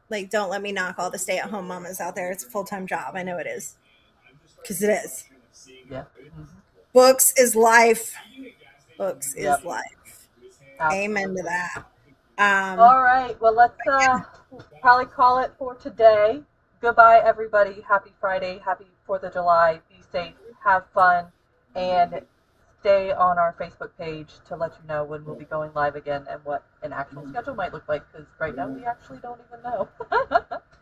like, don't let me knock all the stay-at-home mamas out there. It's a full-time job. I know it is, because it is. Yeah. Mm-hmm. Books is life. Books is Yep. life. Amen Absolutely. to that. All right. Well, let's probably call it for today. Goodbye, everybody. Happy Friday. Happy 4th of July. Be safe. Have fun. And stay on our Facebook page to let you know when we'll be going live again and what an actual schedule might look like, because right now we actually don't even know.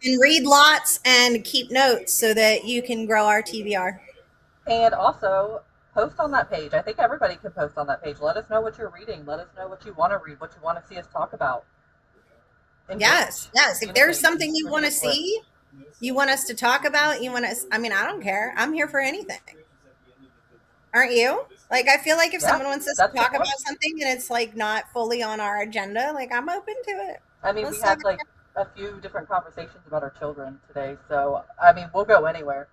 And read lots and keep notes so that you can grow our TBR. And also, post on that page. I think everybody can post on that page. Let us know what you're reading. Let us know what you want to read, what you want to see us talk about. Yes, Engage. yes. If there's Communicate. something you want to Ridiculous. see, you want us to talk about, you want us, I mean, I don't care. I'm here for anything. Aren't you? Like, I feel like if Yeah, someone wants us that's to the talk about point. something and it's like not fully on our agenda, like, I'm open to it. I mean, we Let's talk. had like a few different conversations about our children today, so I mean, we'll go anywhere.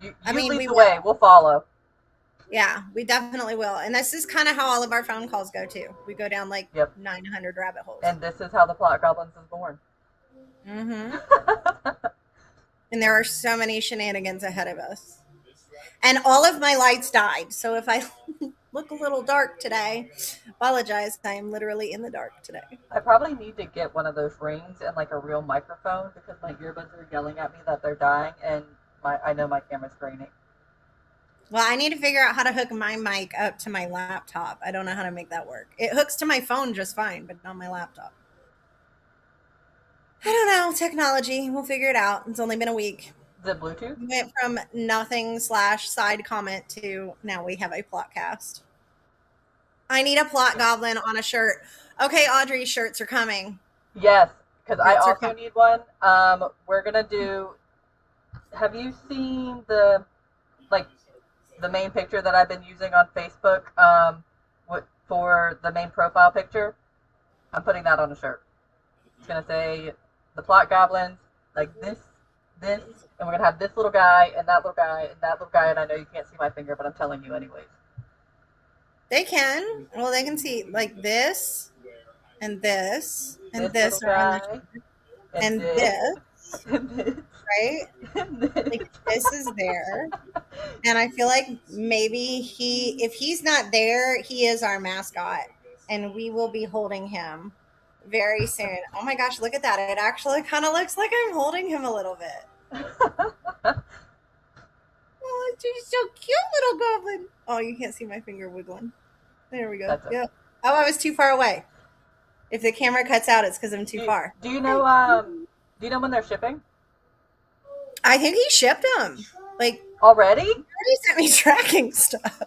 You I you mean, lead we the way. will. We'll follow. Yeah, we definitely will. And this is kind of how all of our phone calls go too. We go down like Yep. 900 rabbit holes. And this is how the Plot Goblins is born. Mm-hmm. And there are so many shenanigans ahead of us. And all of my lights died. So if I look a little dark today, apologize. I am literally in the dark today. I probably need to get one of those rings and like a real microphone because my earbuds are yelling at me that they're dying, and I know my camera's draining. Well, I need to figure out how to hook my mic up to my laptop. I don't know how to make that work. It hooks to my phone just fine, but not my laptop. I don't know. Technology. We'll figure it out. It's only been a week. Is it Bluetooth? We went from nothing slash side comment to now we have a plotcast. I need a plot goblin on a shirt. Okay, Audrey, shirts are coming. Yes, because I Shirts are also coming. need one. We're gonna do. Have you seen like the main picture that I've been using on Facebook? For the main profile picture, I'm putting that on a shirt. It's gonna say the Plot Goblins, like this, and we're gonna have this little guy and that little guy and that little guy. And I know you can't see my finger, but I'm telling you anyways. They can. Well, they can see like this and this and This little this are on the guy and and this this, and this right? and this. Like this is there. And I feel like maybe if he's not there, he is our mascot and we will be holding him very soon. Oh my gosh, look at that. It actually kind of looks like I'm holding him a little bit. Oh, he's so cute, little goblin. Oh, you can't see my finger wiggling. There we go. That's it. Yeah. Oh, I was too far away. If the camera cuts out, it's because I'm too far. Do you know when they're shipping I think he shipped them. Like, already? he already sent me tracking stuff.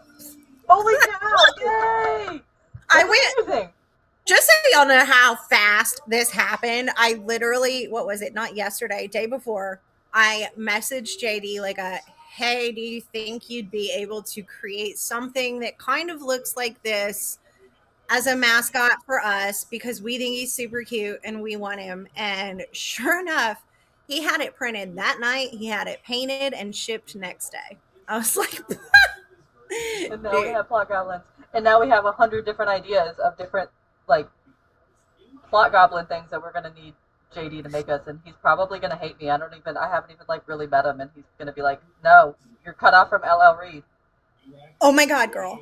Holy cow! Yay! I That's went, amazing. just so y'all know how fast this happened, I literally, what was it? Not yesterday, day before, I messaged JD like hey, do you think you'd be able to create something that kind of looks like this as a mascot for us because we think he's super cute and we want him. And sure enough, he had it printed that night. He had it painted and shipped next day. I was like, And now we dude. have Plot Goblins. And now we have 100 different ideas of different, like, Plot Goblin things that we're going to need JD to make us. And he's probably going to hate me. I haven't even, like, really met him. And he's going to be like, no, you're cut off from LL Reid. Oh my God, girl.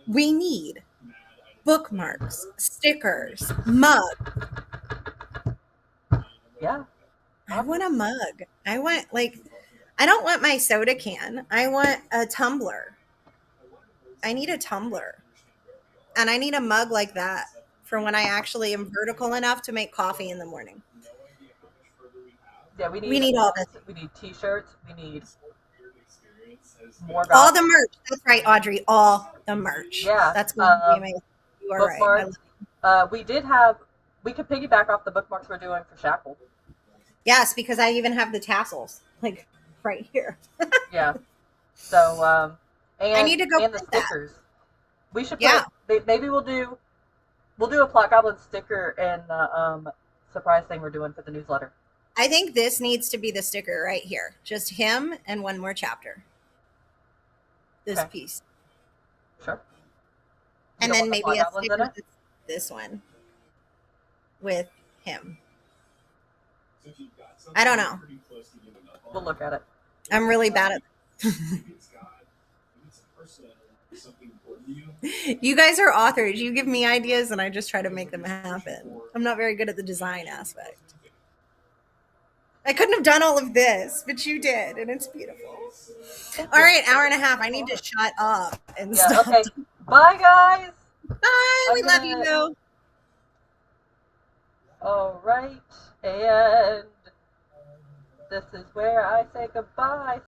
We need bookmarks, stickers, mug. Yeah. I want a mug. I don't want my soda can. I want a tumbler. I need a tumbler. And I need a mug like that for when I actually am vertical enough to make coffee in the morning. Yeah, we We need need all this. mugs, we need t-shirts, we need more All the goblins. merch. That's right, Audrey. All the merch. Yeah. That's going to be amazing. You are right. I love Bookmarks. We did have. We could piggyback off the bookmarks we're doing for Shackle. Yes, because I even have the tassels, like right here. Yeah. So I need to go and the print that. stickers. We should Yeah, put maybe we'll do a Plot Goblin sticker in the surprise thing we're doing for the newsletter. I think this needs to be the sticker right here. Just him and one more chapter. This Okay, piece. sure. You And don't then want the maybe Plot a Goblins in sticker it? that's this one with him. I don't know. We'll look at it. I'm really bad at You guys are authors. You give me ideas and I just try to make them happen. I'm not very good at the design aspect. I couldn't have done all of this, but you did, and it's beautiful. Thank All you. right, hour and a half. I need to shut up and Yeah. stop. Okay. Bye, guys. Bye. I'm We love gonna. you. All right, and this is where I say goodbye.